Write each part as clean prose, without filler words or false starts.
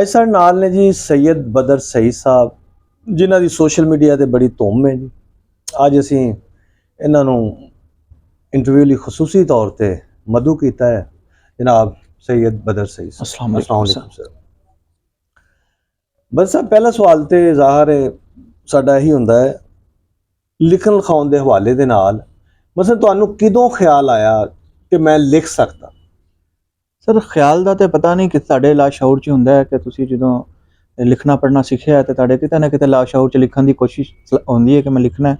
ਅੱਜ ਸਾਡੇ ਨਾਲ ਨੇ ਜੀ ਸੈयद ਬਦਰ ਸਈਦ ਸਾਹਿਬ, ਜਿਨ੍ਹਾਂ ਦੀ ਸੋਸ਼ਲ ਮੀਡੀਆ ਤੇ ਬੜੀ ਧੂਮ ਹੈ ਜੀ। ਅੱਜ ਅਸੀਂ ਇਹਨਾਂ ਨੂੰ ਇੰਟਰਵਿਊ ਲਈ ਖਸੂਸੀ ਤੌਰ ਤੇ ਮਦੂ ਕੀਤਾ ਹੈ। जनाब सैयद बदर सईद अस्सलाम वालेकुम सर। बस सर पहला सवाल तो ज़ाहिर है साडा यही हुंदा है लिखण लिखाउण दे हवाले दे नाल मतलब तुहानू किदों ख्याल आया कि मैं लिख सकदा? सर ख्याल ਦਾ ਤੇ ਪਤਾ ਨਹੀਂ ਕਿ ਸਾਡੇ ਲਾਸ਼ੌਰ 'ਚ ਹੁੰਦਾ ਹੈ ਕਿ ਤੁਸੀਂ ਜਦੋਂ ਲਿਖਣਾ ਪੜ੍ਹਨਾ ਸਿੱਖਿਆ ਤੇ ਤੁਹਾਡੇ ਕਿਤੇ ਨਾ ਕਿਤੇ ਲਾਸ਼ੌਰ 'ਚ ਲਿਖਣ ਦੀ ਕੋਸ਼ਿਸ਼ ਹੁੰਦੀ ਹੈ ਕਿ ਮੈਂ ਲਿਖਣਾ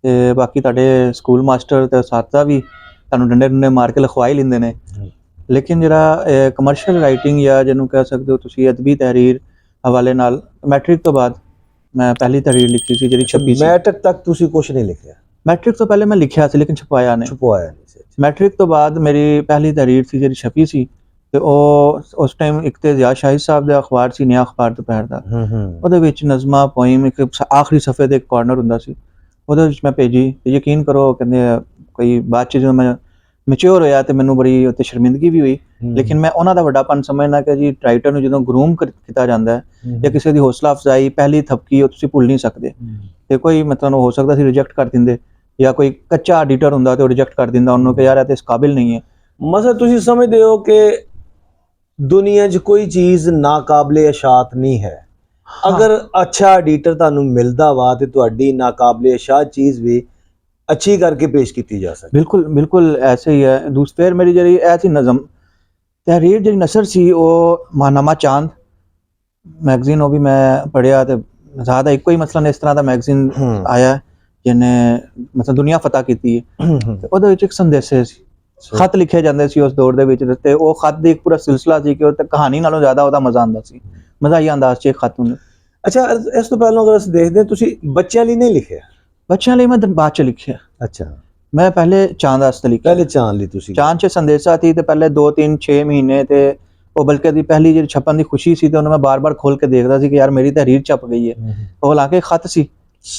ਤੇ ਬਾਕੀ ਤੁਹਾਡੇ ਸਕੂਲ ਮਾਸਟਰ ਤੇ ਸਾਥਾ ਵੀ ਤੁਹਾਨੂੰ ਡੰਡੇ ਡੰਡੇ ਮਾਰ ਕੇ ਲਿਖਵਾ ਹੀ ਲੈਂਦੇ ਨੇ। ਲੇਕਿਨ ਜਿਹੜਾ ਕਮਰਸ਼ੀਅਲ ਰਾਈਟਿੰਗ ਜਾਂ ਜਿਹਨੂੰ ਕਹਿ ਸਕਦੇ ਹੋ ਤੁਸੀਂ ਅਦਬੀ ਤਹਿਰੀਰ ਹਵਾਲੇ ਨਾਲ ਮੈਟ੍ਰਿਕ ਤੋਂ ਬਾਅਦ ਮੈਂ ਪਹਿਲੀ ਤਹਿਰੀਰ ਲਿਖੀ ਸੀ ਜਿਹੜੀ ਛਪੀ ਸੀ। मैट्रिक तक तुसी कुछ नहीं लिखिया? मैट्रिक तो पहले मैं लिखिया ਸੀ ਲੇਕਿਨ ਛਪਾਇਆ ਨਹੀਂ। छुपवाया नहीं सी? ਮੈਟ੍ਰਿਕ ਤੋਂ ਬਾਅਦ ਮੇਰੀ ਪਹਿਲੀ ਤਹਿਰੀਰ ਸੀ ਜਿਹੜੀ ਛਪੀ ਸੀ ਤੇ ਉਹ ਉਸ ਟਾਈਮ ਇੱਕ ਤੇ ਜ਼ਿਆ ਸ਼ਾਹਿਦ ਸਾਹਿਬ ਦਾ ਅਖਬਾਰ ਸੀ ਨਿਆ ਅਖਬਾਰ ਦੁਪਹਿਰ ਦਾ, ਉਹਦੇ ਵਿੱਚ ਨਜ਼ਮਾਂ ਪੋਇਮ ਇੱਕ ਆਖਰੀ ਸਫੇ ਦੇ ਇੱਕ ਕਾਰਨਰ ਹੁੰਦਾ ਸੀ, ਉਹਦੇ ਵਿੱਚ ਮੈਂ ਭੇਜੀ ਤੇ ਯਕੀਨ ਕਰੋ ਕਹਿੰਦੇ ਕੋਈ ਬਾਅਦ 'ਚ ਜਦੋਂ ਮੈਂ ਮੈਚਿਓਰ ਹੋਇਆ ਤੇ ਮੈਨੂੰ ਬੜੀ ਉੱਤੇ ਸ਼ਰਮਿੰਦਗੀ ਵੀ ਹੋਈ। ਲੇਕਿਨ ਮੈਂ ਉਹਨਾਂ ਦਾ ਵੱਡਾਪਨ ਸਮਝਣਾ ਕਿ ਜੀ ਰਾਈਟਰ ਨੂੰ ਜਦੋਂ ਗਰੂਮ ਕੀਤਾ ਜਾਂਦਾ ਹੈ ਜਾਂ ਕਿਸੇ ਦੀ ਹੌਸਲਾ ਅਫਜ਼ਾਈ ਪਹਿਲੀ ਥਪਕੀ ਉਹ ਤੁਸੀਂ ਭੁੱਲ ਨਹੀਂ ਸਕਦੇ। ਤੇ ਕੋਈ ਮਤਲਬ ਹੋ ਸਕਦਾ ਸੀ ਰਿਜੈਕਟ ਕਰ ਦਿੰਦੇ ਜਾਂ ਕੋਈ ਕੱਚਾ ਐਡੀਟਰ ਹੁੰਦਾ ਤੇ ਉਹ ਰਿਜੈਕਟ ਕਰ ਦਿੰਦਾ ਉਹਨੂੰ ਕਿ ਯਾਰ ਇਹ ਤੇ ਇਸ ਕਾਬਿਲ ਨਹੀਂ ਹੈ। मतलब तुसी समझदे हो कि दुनिया 'ਚ कोई चीज़ नाकाबिले इशात नहीं है? अगर अच्छा एडिटर तुहानू मिलदा वा ते तुहाडी नाकाबिले इशात चीज़ भी अच्छी करके पेश की जा सकती। बिल्कुल बिल्कुल ऐसे ही है। दूसरी मेरी जी ऐसी नज़म तहरीर जी नसर सी वो माहनामा चांद मैगजीन वो भी मैं पढ़िया तो ज़्यादा एक ही मसलन इस तरह का मैगजीन आया जिन्हें मतलब दुनिया फतह की ਉਹਦੇ ਵਿੱਚ ਇੱਕ ਸੰਦੇਸ਼ੇ ਸੀ, ਖਤ ਲਿਖੇ ਜਾਂਦੇ ਸੀ ਉਸ ਦੌਰ ਦੇ ਵਿੱਚ ਤੇ ਉਹ ਖਤ ਦੀ ਇੱਕ ਪੂਰਾ ਸਿਲਸਿਲਾ ਸੀ ਕਿ ਉਹ ਤੇ ਕਹਾਣੀ ਨਾਲੋਂ ਜ਼ਿਆਦਾ ਉਹਦਾ ਮਜ਼ਾ ਆਉਂਦਾ ਸੀ, ਮਜ਼ਾਹੀ ਅੰਦਾਜ਼ 'ਚ ਖਤ ਹੁੰਦੇ। ਅੱਛਾ, ਇਸ ਤੋਂ ਪਹਿਲਾਂ ਅਗਰ ਅਸੀਂ ਦੇਖਦੇ ਤੁਸੀਂ ਬੱਚਿਆਂ ਲਈ ਨਹੀਂ ਲਿਖਿਆ? ਬੱਚਿਆਂ ਲਈ ਮੈਂ ਬਾਅਦ 'ਚ ਲਿਖਿਆ। ਅੱਛਾ, ਮੈਂ ਪਹਿਲੇ ਚਾਂਦ ਵਾਸਤੇ ਲਿਖਿਆ। ਪਹਿਲੇ ਚਾਂਦ ਲਈ ਤੁਸੀਂ? ਚਾਂਦ 'ਚ ਸੰਦੇਸ਼ਾ ਸੀ ਤੇ ਪਹਿਲੇ 2-3-6 ਮਹੀਨੇ ਤੇ ਉਹ ਬਲਕਿ ਦੀ ਪਹਿਲੀ ਜਿਹੜੀ ਛਪਣ ਦੀ ਖੁਸ਼ੀ ਸੀ ਤੇ ਉਹਨੂੰ ਮੈਂ ਬਾਰ-ਬਾਰ ਖੋਲ ਕੇ ਦੇਖਦਾ ਸੀ ਕਿ ਯਾਰ ਮੇਰੀ ਤਹਿਰੀਰ ਛਪ ਗਈ ਹੈ। ਉਹ ਹਾਲਾਂਕਿ ਖਤ ਸੀ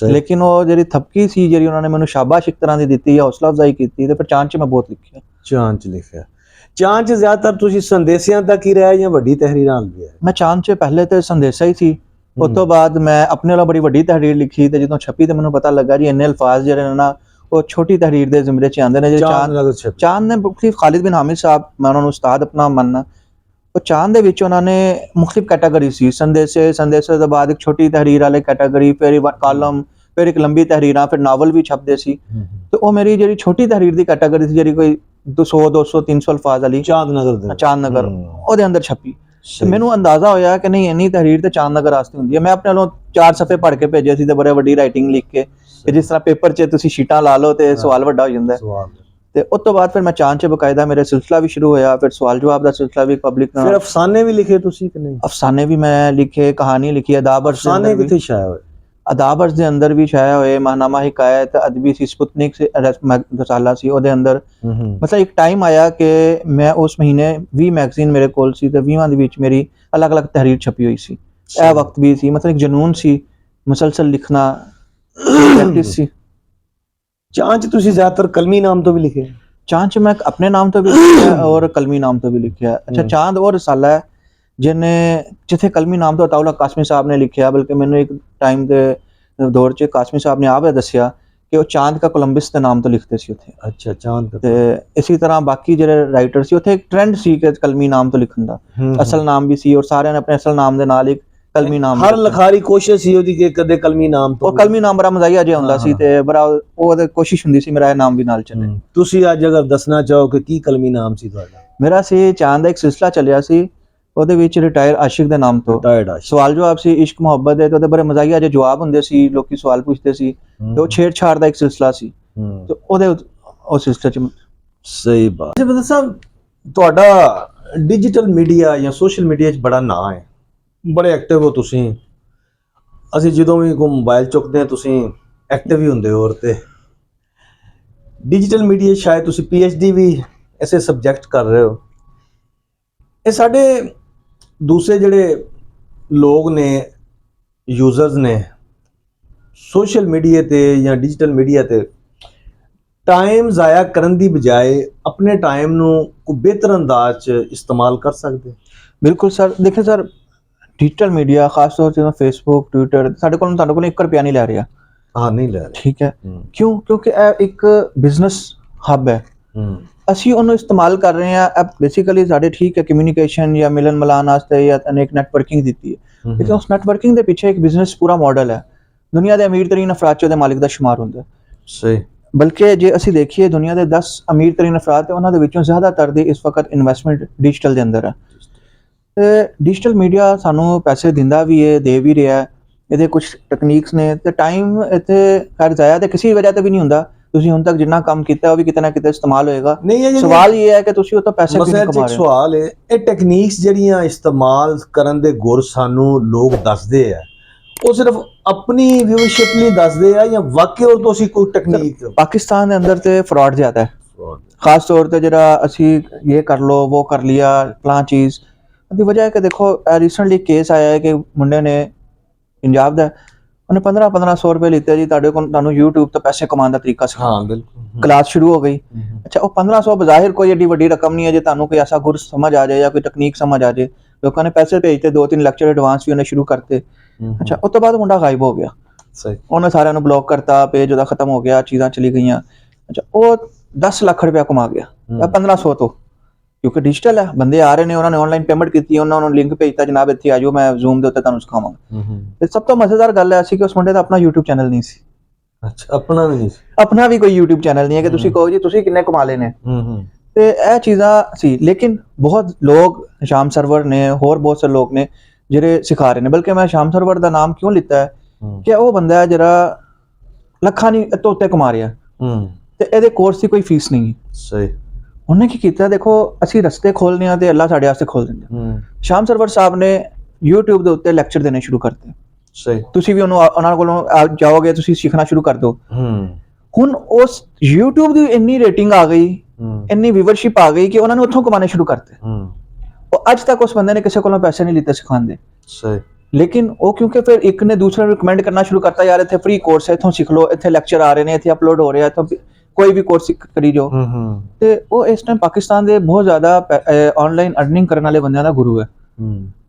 ਲੇਕਿਨ ਉਹ ਜਿਹੜੀ ਥਪਕੀ ਸੀ ਜਿਹੜੀ ਉਹਨਾਂ ਨੇ ਮੈਨੂੰ ਸ਼ਾਬਾਸ਼ ਇੱਕ ਤਰ੍ਹਾਂ ਦੀ ਦਿੱਤੀ ਜਾਂ ਹੌਸਲਾ ਅਫਜ਼ਾਈ ਕੀਤੀ ਤੇ ਫਿਰ ਚਾਂਦ 'ਚ ਮੈਂ ਬਹੁਤ ਲਿਖਿਆ। ਚਾਂਦ 'ਚ ਲਿਖਿਆ। ਚਾਂਦ 'ਚ ਜ਼ਿਆਦਾਤਰ ਤੁਸੀਂ ਸੰਦੇਸ਼ਿਆਂ ਤੱਕ ਹੀ ਰਿਹਾ ਜਾਂ ਵੱਡੀ ਤਹਿਰੀਰਾਂ ਵੀ ਹੈ? ਮੈਂ ਚਾਂਦ 'ਚ ਪਹਿਲੇ ਤੇ ਸੰਦੇਸ਼ਾ ਹੀ ਸੀ, ਉਸ ਤੋਂ ਬਾਅਦ ਮੈਂ ਆਪਣੇ ਵੱਲੋਂ ਬੜੀ ਵੱਡੀ ਤਹਿਰੀਰ ਲਿਖੀ ਤੇ ਜਦੋਂ ਛਪੀ ਤੇ ਮੈਨੂੰ ਪਤਾ ਲੱਗਾ ਜੀ ਇੰਨੇ ਅਲਫਾਜ਼ ਜਿਹੜੇ ਨੇ ਨਾ ਉਹ ਛੋਟੀ ਤਹਿਰੀਰ ਦੇ ਜ਼ਿਮਰੇ 'ਚ ਆਉਂਦੇ ਨੇ। ਜਿਹੜੇ ਚਾਂਦ ਨੇ ਮੁਖਤਲਿਫ ਖਾਲਿਦ ਬਿਨ ਹਾमिद ਸਾਹਿਬ ਮੈਂ ਉਹਨਾਂ ਨੂੰ ਉਸਤਾਦ ਆਪਣਾ ਮੰਨਣਾ, ਉਹ ਚਾਂਦ ਦੇ ਵਿੱਚ ਉਹਨਾਂ ਨੇ ਮੁਖਤਲਿਫ ਕੈਟਾਗਰੀ ਸੀ, ਸੰਦੇਸ਼ੇ ਤੋਂ ਬਾਅਦ ਇੱਕ ਛੋਟੀ ਤਹਿਰੀਰ ਵਾਲੀ ਕੈਟਾਗਰੀ, ਫਿਰ ਕਾਲਮ, ਫਿਰ ਇੱਕ ਲੰਬੀ ਤਹਿਰੀਰਾਂ, ਫਿਰ ਨਾਵਲ ਵੀ ਛਪਦੇ ਸੀ। ਤੇ ਉਹ ਮੇਰੀ ਜਿਹੜੀ ਛੋਟੀ ਤਹਿਰੀਰ ਦੀ ਕੈਟਾਗਰੀ ਸੀ ਜਿਹੜੀ ਕੋਈ 100-200-300 ਅਲਫਾਜ਼ ਵਾਲੀ ਚਾਂਦ ਨਗਰ ਉਹਦੇ ਅੰਦਰ ਛਪੀ ਤੇ ਮੈਨੂੰ ਅੰਦਾਜ਼ਾ ਹੋਇਆ ਕਿ ਨਹੀਂ ਇੰਨੀ ਤਹਿਰੀਰ ਤੇ ਚਾਂਦ ਨਗਰ ਵਾਸਤੇ ਹੁੰਦੀ ਹੈ। ਮੈਂ ਆਪਣੇ ਵੱਲੋਂ 4 ਸਫ਼ੇ ਪੜ੍ਹ ਕੇ ਭੇਜੇ ਸੀ ਤੇ ਬੜੇ ਵੱਡੀ ਰਾਈਟਿੰਗ ਲਿਖ ਕੇ ਜਿਸ ਤਰ੍ਹਾਂ ਪੇਪਰ 'ਚ ਤੁਸੀਂ ਸ਼ੀਟਾਂ ਲਾ ਲਓ ਤੇ ਸਵਾਲ ਵੱਡਾ ਹੋ ਜਾਂਦਾ ਤੇ ਉਸ ਤੋਂ ਬਾਅਦ ਫਿਰ ਮੈਂ ਚਾਂਦ 'ਚ ਬਕਾਇਦਾ ਮੇਰਾ ਸਿਲਸਿਲਾ ਵੀ ਸ਼ੁਰੂ ਹੋਇਆ, ਫਿਰ ਸਵਾਲ ਜਵਾਬ ਦਾ ਸਿਲਸਿਲਾ ਵੀ ਪਬਲਿਕ ਨਾਲ। ਫਿਰ ਅਫਸਾਨੇ ਵੀ ਲਿਖੇ ਤੁਸੀਂ ਕਿ ਨਹੀਂ? ਅਫਸਾਨੇ ਵੀ ਮੈਂ ਲਿਖੇ, ਕਹਾਣੀ ਲਿਖੀ, ਅਦਾਬਰਸ ਦੇ ਅੰਦਰ ਕਿੱਥੇ ਛਾਇਆ ਹੋਇਆ? ਅਦਾਬਰਸ ਦੇ ਅੰਦਰ ਵੀ ਛਾਇਆ ਹੋਏ, ਮਾਹਨਾਮਾ ਹਿਕਾਇਤ ਅਦਬੀ ਸੀ, ਸਪੁਤਨਿਕ ਸੇ ਰਸਾਲਾ ਸੀ ਉਹਦੇ ਅੰਦਰ। ਮਤਲਬ ਇੱਕ ਟਾਈਮ ਆਇਆ ਕਿ ਮੈਂ ਉਸ ਮਹੀਨੇ 20 ਮੈਗਜ਼ੀਨ ਮੇਰੇ ਕੋਲ ਸੀ ਤੇ 20ਵਾਂ ਦੇ ਵਿੱਚ ਮੇਰੀ ਅਲੱਗ-ਅਲੱਗ ਤਹਿਰੀਰ ਛਪੀ ਹੋਈ ਸੀ। ਇਹ ਵਕਤ ਵੀ ਸੀ ਮਤਲਬ ਇੱਕ ਜਨੂਨ ਸੀ, ਮੁਸਲਸਲ ਲਿਖਣਾ ਪ੍ਰੈਕਟਿਸ ਸੀ। ਚਾਂਦ 'ਚ ਤੁਸੀਂ ਜ਼ਿਆਦਾਤਰ ਕਲਮੀ ਨਾਮ ਤੋਂ ਵੀ ਲਿਖੇ? ਚਾਂਦ 'ਚ ਮੈਂ ਆਪਣੇ ਨਾਮ ਤੋਂ ਵੀ ਲਿਖਿਆ ਔਰ ਕਲਮੀ ਨਾਮ ਤੋਂ ਵੀ ਲਿਖਿਆ। ਅੱਛਾ, ਚਾਂਦ ਉਹ ਰਸਾਲਾ ਹੈ ਜਿੱਥੇ ਕਲਮੀ ਨਾਮ ਤੋਂ ਅਤਾਉਲਾ ਕਾਸਮੀ ਸਾਹਿਬ ਨੇ ਲਿਖਿਆ, ਬਲਕਿ ਮੈਨੂੰ ਇੱਕ ਟਾਈਮ ਦੇ ਦੌਰ 'ਚ ਕਾਸਮੀ ਸਾਹਿਬ ਨੇ ਆਪ ਦੱਸਿਆ ਕਿ ਉਹ ਚਾਂਦ ਕਾ ਕੋਲੰਬਸ ਦੇ ਨਾਮ ਤੋਂ ਲਿਖਦੇ ਸੀ ਉੱਥੇ। ਅੱਛਾ, ਚਾਂਦ ਤੇ ਇਸੇ ਤਰ੍ਹਾਂ ਬਾਕੀ ਜਿਹੜੇ ਰਾਈਟਰ ਸੀ ਉੱਥੇ ਇੱਕ ਟ੍ਰੈਂਡ ਸੀ ਕਿ ਕਲਮੀ ਨਾਮ ਤੋਂ ਲਿਖਣ ਦਾ, ਅਸਲ ਨਾਮ ਵੀ ਸੀ ਔਰ ਸਾਰਿਆਂ ਨੇ ਆਪਣੇ ਅਸਲ ਨਾਮ ਦੇ ਨਾਲ ਇੱਕ ਕਲਮੀ ਨਾਮ, ਹਰ ਲਿਖਾਰੀ ਕੋਸ਼ਿਸ਼ ਸੀ ਉਹਦੀ ਕਿ ਕਦੇ ਕਲਮੀ ਨਾਮ ਤੋਂ। ਉਹ ਕਲਮੀ ਨਾਮ ਬੜਾ ਮਜ਼ਾਹੀਆ ਜਿਹਾ ਹੁੰਦਾ ਸੀ ਤੇ ਬੜਾ ਉਹਦੇ ਕੋਸ਼ਿਸ਼ ਹੁੰਦੀ ਸੀ ਮੇਰਾ ਇਹ ਨਾਮ ਵੀ ਨਾਲ ਚੱਲੇ। ਤੁਸੀਂ ਅੱਜ ਅਗਰ ਦੱਸਣਾ ਚਾਹੋ ਕਿ ਕੀ ਕਲਮੀ ਨਾਮ ਸੀ ਤੁਹਾਡਾ? ਮੇਰਾ ਸੀ ਚਾਂਦ ਦਾ ਇੱਕ ਸਿਲਸਿਲਾ ਚੱਲਿਆ ਸੀ, ਉਹਦੇ ਵਿੱਚ ਰਿਟਾਇਰ ਆਸ਼ਿਕ ਦੇ ਨਾਮ ਤੋਂ ਸਵਾਲ ਜਵਾਬ ਸੀ, ਇਸ਼ਕ ਮੁਹੱਬਤ ਦੇ ਤੇ ਉਹਦੇ ਬੜੇ ਮਜ਼ਾਹੀਆ ਜਿਹੇ ਜਵਾਬ ਹੁੰਦੇ ਸੀ, ਲੋਕੀ ਸਵਾਲ ਪੁੱਛਦੇ ਸੀ ਤੇ ਉਹ ਛੇੜਛਾੜ ਦਾ ਇੱਕ ਸਿਲਸਿਲਾ ਸੀ ਤੇ ਉਹਦੇ ਉਹ ਸਿਲਸਿਲੇ 'ਚ। ਸਹੀ ਬਾਤ। ਬਦਰ ਸਾਹਿਬ, ਤੁਹਾਡਾ ਡਿਜੀਟਲ ਮੀਡੀਆ ਜਾਂ ਸੋਸ਼ਲ ਮੀਡੀਆ 'ਚ ਬੜਾ ਨਾਂ ਹੈ, ਬੜੇ ਐਕਟਿਵ ਹੋ ਤੁਸੀਂ। ਅਸੀਂ ਜਦੋਂ ਵੀ ਕੋਈ ਮੋਬਾਈਲ ਚੁੱਕਦੇ ਹਾਂ ਤੁਸੀਂ ਐਕਟਿਵ ਹੀ ਹੁੰਦੇ ਹੋ। ਤੇ ਡਿਜੀਟਲ ਮੀਡੀਆ ਸ਼ਾਇਦ ਤੁਸੀਂ PhD ਵੀ ਐਸੇ ਸਬਜੈਕਟ ਕਰ ਰਹੇ ਹੋ। ਇਹ ਸਾਡੇ ਦੂਸਰੇ ਜਿਹੜੇ ਲੋਕ ਨੇ, ਯੂਜ਼ਰਸ ਨੇ, ਸੋਸ਼ਲ ਮੀਡੀਆ ਤੇ ਜਾਂ ਡਿਜੀਟਲ ਮੀਡੀਆ ਤੇ ਟਾਈਮ ਜ਼ਾਇਆ ਕਰਨ ਦੀ ਬਜਾਏ ਆਪਣੇ ਟਾਈਮ ਨੂੰ ਕੋਈ ਬਿਹਤਰ ਅੰਦਾਜ਼ 'ਚ ਇਸਤੇਮਾਲ ਕਰ ਸਕਦੇ? ਬਿਲਕੁਲ ਸਰ। ਦੇਖਿए सर, ਡਿਜੀਟਲ ਮੀਡੀਆ ਖਾਸ ਤੌਰ ਤੇ ਫੇਸਬੁੱਕ ਟਵਿੱਟਰ ਸਾਡੇ ਕੋਲ ਤੁਹਾਡੇ ਕੋਲ 1 ਰੁਪਿਆ ਨਹੀਂ ਲੈ ਰਿਹਾ। ਹਾਂ ਨਹੀਂ ਲੈ ਰਹੇ। ਠੀਕ ਹੈ, ਕਿਉਂ? ਕਿਉਂਕਿ ਇਹ ਇੱਕ ਬਿਜ਼ਨਸ ਹੱਬ ਹੈ। ਅਸੀਂ ਉਹਨੂੰ ਇਸਤੇਮਾਲ ਕਰ ਰਹੇ ਹਾਂ ਇਹ ਬੇਸਿਕਲੀ ਸਾਡੇ ਠੀਕ ਹੈ ਕਮਿਊਨੀਕੇਸ਼ਨ ਜਾਂ ਮਿਲਨ ਮਿਲਾਨ ਵਾਸਤੇ ਜਾਂ ਅਨੇਕ ਨੈਟਵਰਕਿੰਗ ਦਿੱਤੀ ਹੈ, ਲੇਕਿਨ ਉਸ ਨੈਟਵਰਕਿੰਗ ਦੇ ਪਿੱਛੇ ਇੱਕ ਬਿਜ਼ਨਸ ਪੂਰਾ ਮਾਡਲ ਹੈ। ਦੁਨੀਆ ਦੇ ਅਮੀਰ ਤਰੀਨ ਅਫਰਾਦ 'ਚ ਉਹਦੇ ਮਾਲਿਕ ਦਾ ਸ਼ੁਮਾਰ ਹੁੰਦਾ। ਸਹੀ। ਬਲਕਿ ਜੇ ਅਸੀਂ ਦੇਖੀਏ ਦੁਨੀਆ ਦੇ 10 ਅਮੀਰ ਤਰੀਨ ਅਫਰਾਦ ਤੇ ਉਹਨਾਂ ਦੇ ਵਿੱਚੋਂ ਜ਼ਿਆਦਾਤਰ ਦੀ ਇਸ ਵਕਤ ਇਨਵੈਸਟਮੈਂਟ ਡਿਜੀਟਲ ਦੇ ਅੰਦਰ ਹੈ। ਤੇ ਡਿਜੀਟਲ ਮੀਡੀਆ ਸਾਨੂੰ ਪੈਸੇ ਦਿੰਦਾ ਵੀ ਹੈ, ਦੇ ਵੀ ਰਿਹਾ। ਇਹਦੇ ਕੁਝ ਟੈਕਨੀਕਸ ਨੇ ਤੇ ਟਾਈਮ ਇੱਥੇ ਖੈਰ ਜ਼ਾਇਆ ਤੇ ਕਿਸੇ ਵਜ੍ਹਾ ਤੇ ਵੀ ਨਹੀਂ ਹੁੰਦਾ। ਤੁਸੀਂ ਹੁਣ ਤੱਕ ਜਿੰਨਾ ਕੰਮ ਕੀਤਾ ਉਹ ਵੀ ਕਿਤੇ ਨਾ ਕਿਤੇ ਇਸਤੇਮਾਲ ਹੋਏਗਾ। ਸਵਾਲ ਇਹ ਹੈ ਕਿ ਤੁਸੀਂ ਉਹ ਤੋਂ ਪੈਸੇ ਕਿਵੇਂ ਕਮਾ ਰਹੇ ਹੋ। ਸਵਾਲ ਹੈ ਇਹ ਟੈਕਨੀਕਸ ਜਿਹੜੀਆਂ ਇਸਤੇਮਾਲ ਕਰਨ ਦੇ ਗੁਰ ਸਾਨੂੰ ਲੋਕ ਦੱਸਦੇ ਆ, ਉਹ ਸਿਰਫ ਆਪਣੀ ਵਿਊਅਰਸ਼ਿਪ ਲਈ ਦੱਸਦੇ ਆ ਜਾਂ ਵਾਕਈ ਉਹ ਤੋਂ ਅਸੀਂ ਕੋਈ ਟੈਕਨੀਕ? ਪਾਕਿਸਤਾਨ ਦੇ ਅੰਦਰ ਤੇ ਫਰਾਡ ਜ਼ਿਆਦਾ ਹੈ, ਖਾਸ ਤੌਰ ਤੇ ਜਿਹੜਾ ਅਸੀਂ ਇਹ ਕਰ ਲੋ ਉਹ ਕਰ ਲਿਆ ਫਲਾਂ ਚੀਜ਼। ਉਹਦੀ ਵਜ੍ਹਾ ਹੈ ਕਿ ਦੇਖੋ ਰੀਸੈਂਟਲੀ ਕੇਸ ਆਇਆ ਹੈ ਕਿ ਮੁੰਡੇ ਨੇ ਪੰਜਾਬ ਦਾ, ਉਹਨੇ 1500 ਰੁਪਏ ਲਿੱਤੇ ਜੀ ਤੁਹਾਡੇ ਕੋਲ, ਤੁਹਾਨੂੰ YouTube ਤੋਂ ਪੈਸੇ ਕਮਾਉਣ ਦਾ ਤਰੀਕਾ ਸਿਖਾ। ਹਾਂ ਬਿਲਕੁਲ। ਕਲਾਸ ਸ਼ੁਰੂ ਹੋ ਗਈ। ਅੱਛਾ ਉਹ 1500 ਬਜ਼ਾਹਿਰ ਕੋਈ ਏਡੀ ਵੱਡੀ ਰਕਮ ਨਹੀਂ ਹੈ ਜੇ ਤੁਹਾਨੂੰ ਕੋਈ ਐਸਾ ਗੁਰ ਸਮਝ ਆ ਜਾਏ ਜਾਂ ਕੋਈ ਟੈਕਨੀਕ ਸਮਝ ਆ ਜਾਏ। ਲੋਕਾਂ ਨੇ ਪੈਸੇ ਭੇਜਤੇ, 2-3 ਲੈਕਚਰ ਐਡਵਾਂਸ ਵੀ ਉਹਨੇ ਸ਼ੁਰੂ ਕਰਤੇ। ਅੱਛਾ ਉਸ ਤੋਂ ਬਾਅਦ ਮੁੰਡਾ ਗਾਇਬ ਹੋ ਗਿਆ। ਸਹੀ। ਉਹਨੇ ਸਾਰਿਆਂ ਨੂੰ ਬਲੌਕ ਕਰਤਾ, ਪੇਜ ਉਹਦਾ ਖਤਮ ਹੋ ਗਿਆ, ਚੀਜ਼ਾਂ ਚਲੀ ਗਈਆਂ। ਅੱਛਾ ਉਹ 10 ਲੱਖ ਰੁਪਇਆ ਕਮਾ ਗਿਆ 1500 ਤੋਂ, ਕਿਉਂਕਿ ਡਿਜੀਟਲ ਹੈ, ਬੰਦੇ ਆ ਰਹੇ ਨੇ, ਉਹਨਾਂ ਨੇ ਆਨਲਾਈਨ ਪੇਮੈਂਟ ਕੀਤੀ, ਉਹਨਾਂ ਨੂੰ ਲਿੰਕ ਭੇਜਤਾ, ਜਨਾਬ ਇੱਥੇ ਆ ਜਾਓ ਮੈਂ ਜ਼ੂਮ ਦੇ ਉੱਤੇ ਤੁਹਾਨੂੰ ਸਿਖਾਵਾਂਗਾ। ਤੇ ਸਭ ਤੋਂ ਮਜ਼ੇਦਾਰ ਗੱਲ ਹੈ ਸੀ ਕਿ ਉਸ ਮੁੰਡੇ ਦਾ ਆਪਣਾ YouTube ਚੈਨਲ ਨਹੀਂ ਸੀ। ਅੱਛਾ ਆਪਣਾ ਵੀ ਨਹੀਂ ਸੀ? ਆਪਣਾ ਵੀ ਕੋਈ YouTube ਚੈਨਲ ਨਹੀਂ ਹੈ ਕਿ ਤੁਸੀਂ ਕਹੋ ਜੀ ਤੁਸੀਂ ਕਿੰਨੇ ਕਮਾ ਲਏ ਨੇ। ਤੇ ਇਹ ਚੀਜ਼ਾਂ ਸੀ, ਲੇਕਿਨ ਬਹੁਤ ਲੋਕ ਸ਼ਾਮ ਸਰਵਰ ਨੇ, ਹੋਰ ਬਹੁਤ ਸਾਰੇ ਲੋਕ ਨੇ ਜਿਹੜੇ ਸਿਖਾ ਰਹੇ ਨੇ। ਬਲਕਿ ਮੈਂ ਸ਼ਾਮ ਸਰਵਰ ਦਾ ਨਾਮ ਕਿਉਂ ਲਿੱਤਾ ਹੈ ਕਿ ਉਹ ਬੰਦਾ ਹੈ ਜਿਹੜਾ ਲੱਖਾਂ ਨਹੀਂ ਤੋਂ ਉੱਤੇ ਕਮਾ ਰਿਹਾ ਤੇ ਇਹਦੇ ਕੋਰਸ ਦੀ ਕੋਈ ਫੀਸ ਨਹੀਂ ਹੈ। ਸਹੀ। ਉਹਨੇ ਕੀ ਕੀਤਾ, ਦੇਖੋ ਅਸੀਂ ਰਸਤੇ ਖੋਲ੍ਹਦੇ ਹਾਂ ਤੇ ਅੱਲਾ ਸਾਡੇ ਵਾਸਤੇ ਖੋਲ ਦਿੰਦਾ। ਸ਼ਾਮ ਸਰਵਰ ਸਾਹਿਬ ਨੇ YouTube ਦੇ ਉੱਤੇ ਲੈਕਚਰ ਦੇਣੇ ਸ਼ੁਰੂ ਕਰਤੇ। ਸਹੀ। ਤੁਸੀਂ ਵੀ ਉਹਨਾਂ ਕੋਲੋਂ ਜਾਓਗੇ, ਤੁਸੀਂ ਸਿੱਖਣਾ ਸ਼ੁਰੂ ਕਰ ਦਿਓ। ਹੁਣ ਉਸ YouTube ਦੀ ਇੰਨੀ ਰੇਟਿੰਗ ਆ ਗਈ, ਇੰਨੀ ਵਿਊਅਰਸ਼ਿਪ ਆ ਗਈ ਕਿ ਉਹਨਾਂ ਨੇ ਉੱਥੋਂ ਕਮਾਣੇ ਸ਼ੁਰੂ ਕਰਤੇ। ਉਹ ਅੱਜ ਤੱਕ ਉਸ ਬੰਦੇ ਨੇ ਕਿਸੇ ਕੋਲੋਂ ਪੈਸੇ ਨਹੀਂ ਲਿੱਤੇ ਸਿਖਾਉਣ ਦੇ। ਸਹੀ। ਲੇਕਿਨ ਉਹ ਕਿਉਂਕਿ ਫਿਰ ਇੱਕ ਨੇ ਦੂਸਰੇ ਨੂੰ ਰਿਕਮੈਂਡ ਕਰਨਾ ਸ਼ੁਰੂ ਕਰਤਾ, ਯਾਰ ਇੱਥੇ ਫ੍ਰੀ ਕੋਰਸ ਹੈ, ਇੱਥੋਂ ਸਿੱਖ ਲਓ, ਇੱਥੇ ਲੈਕਚਰ ਆ ਰਹੇ ਨੇ, ਇੱਥੇ ਅਪਲੋਡ ਹੋ ਰਿਹਾ, ਇੱਥੋਂ ਕੋਈ ਵੀ ਕੋਰਸ ਕਰੀ ਜਾਓ। ਤੇ ਉਹ ਇਸ ਟਾਈਮ ਪਾਕਿਸਤਾਨ ਦੇ ਬਹੁਤ ਜ਼ਿਆਦਾ ਆਨਲਾਈਨ ਅਰਨਿੰਗ ਕਰਨ ਵਾਲੇ ਬੰਦਿਆਂ ਦਾ ਗੁਰੂ ਹੈ।